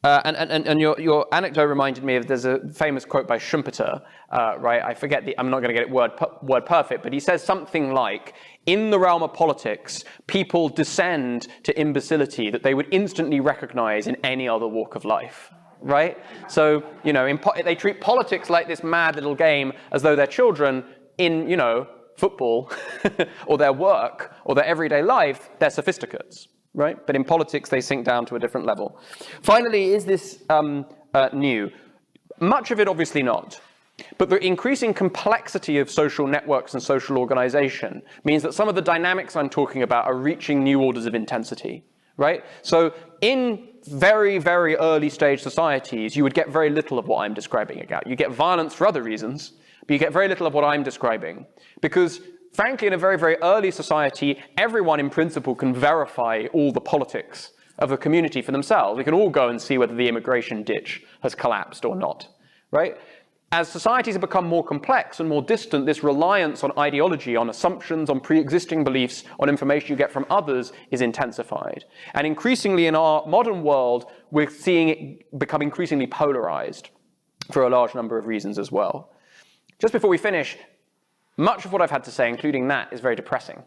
And your anecdote reminded me of, there's a famous quote by Schumpeter, right? I forget I'm not going to get it word perfect, but he says something like, in the realm of politics, people descend to imbecility that they would instantly recognize in any other walk of life, right? So, you know, they treat politics like this mad little game as though they're children. In, you know, football or their work or their everyday life, they're sophisticates. Right? But in politics, they sink down to a different level. Finally, is this new? Much of it, obviously not. But the increasing complexity of social networks and social organization means that some of the dynamics I'm talking about are reaching new orders of intensity. Right? So in very, very early stage societies, you would get very little of what I'm describing about. You get violence for other reasons, but you get very little of what I'm describing. Because frankly, in a very, very early society, everyone in principle can verify all the politics of the community for themselves. We can all go and see whether the immigration ditch has collapsed or not, right? As societies have become more complex and more distant, this reliance on ideology, on assumptions, on pre-existing beliefs, on information you get from others is intensified. And increasingly in our modern world, we're seeing it become increasingly polarized for a large number of reasons as well. Just before we finish, much of what I've had to say, including that, is very depressing.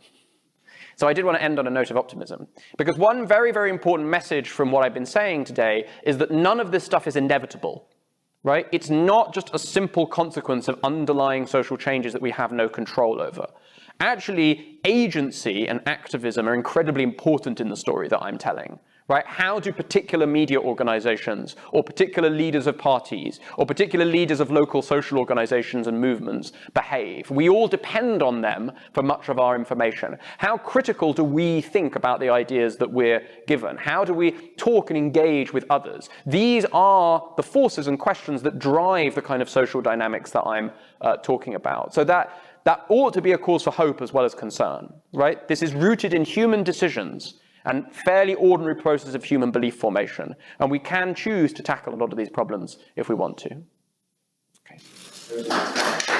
So I did want to end on a note of optimism. Because one very, very important message from what I've been saying today is that none of this stuff is inevitable. right? It's not just a simple consequence of underlying social changes that we have no control over. Actually, agency and activism are incredibly important in the story that I'm telling, right? How do particular media organizations, or particular leaders of parties, or particular leaders of local social organizations and movements behave? We all depend on them for much of our information. How critical do we think about the ideas that we're given? How do we talk and engage with others? These are the forces and questions that drive the kind of social dynamics that I'm talking about. So that ought to be a cause for hope as well as concern, right? This is rooted in human decisions and fairly ordinary process of human belief formation. And we can choose to tackle a lot of these problems if we want to. Okay.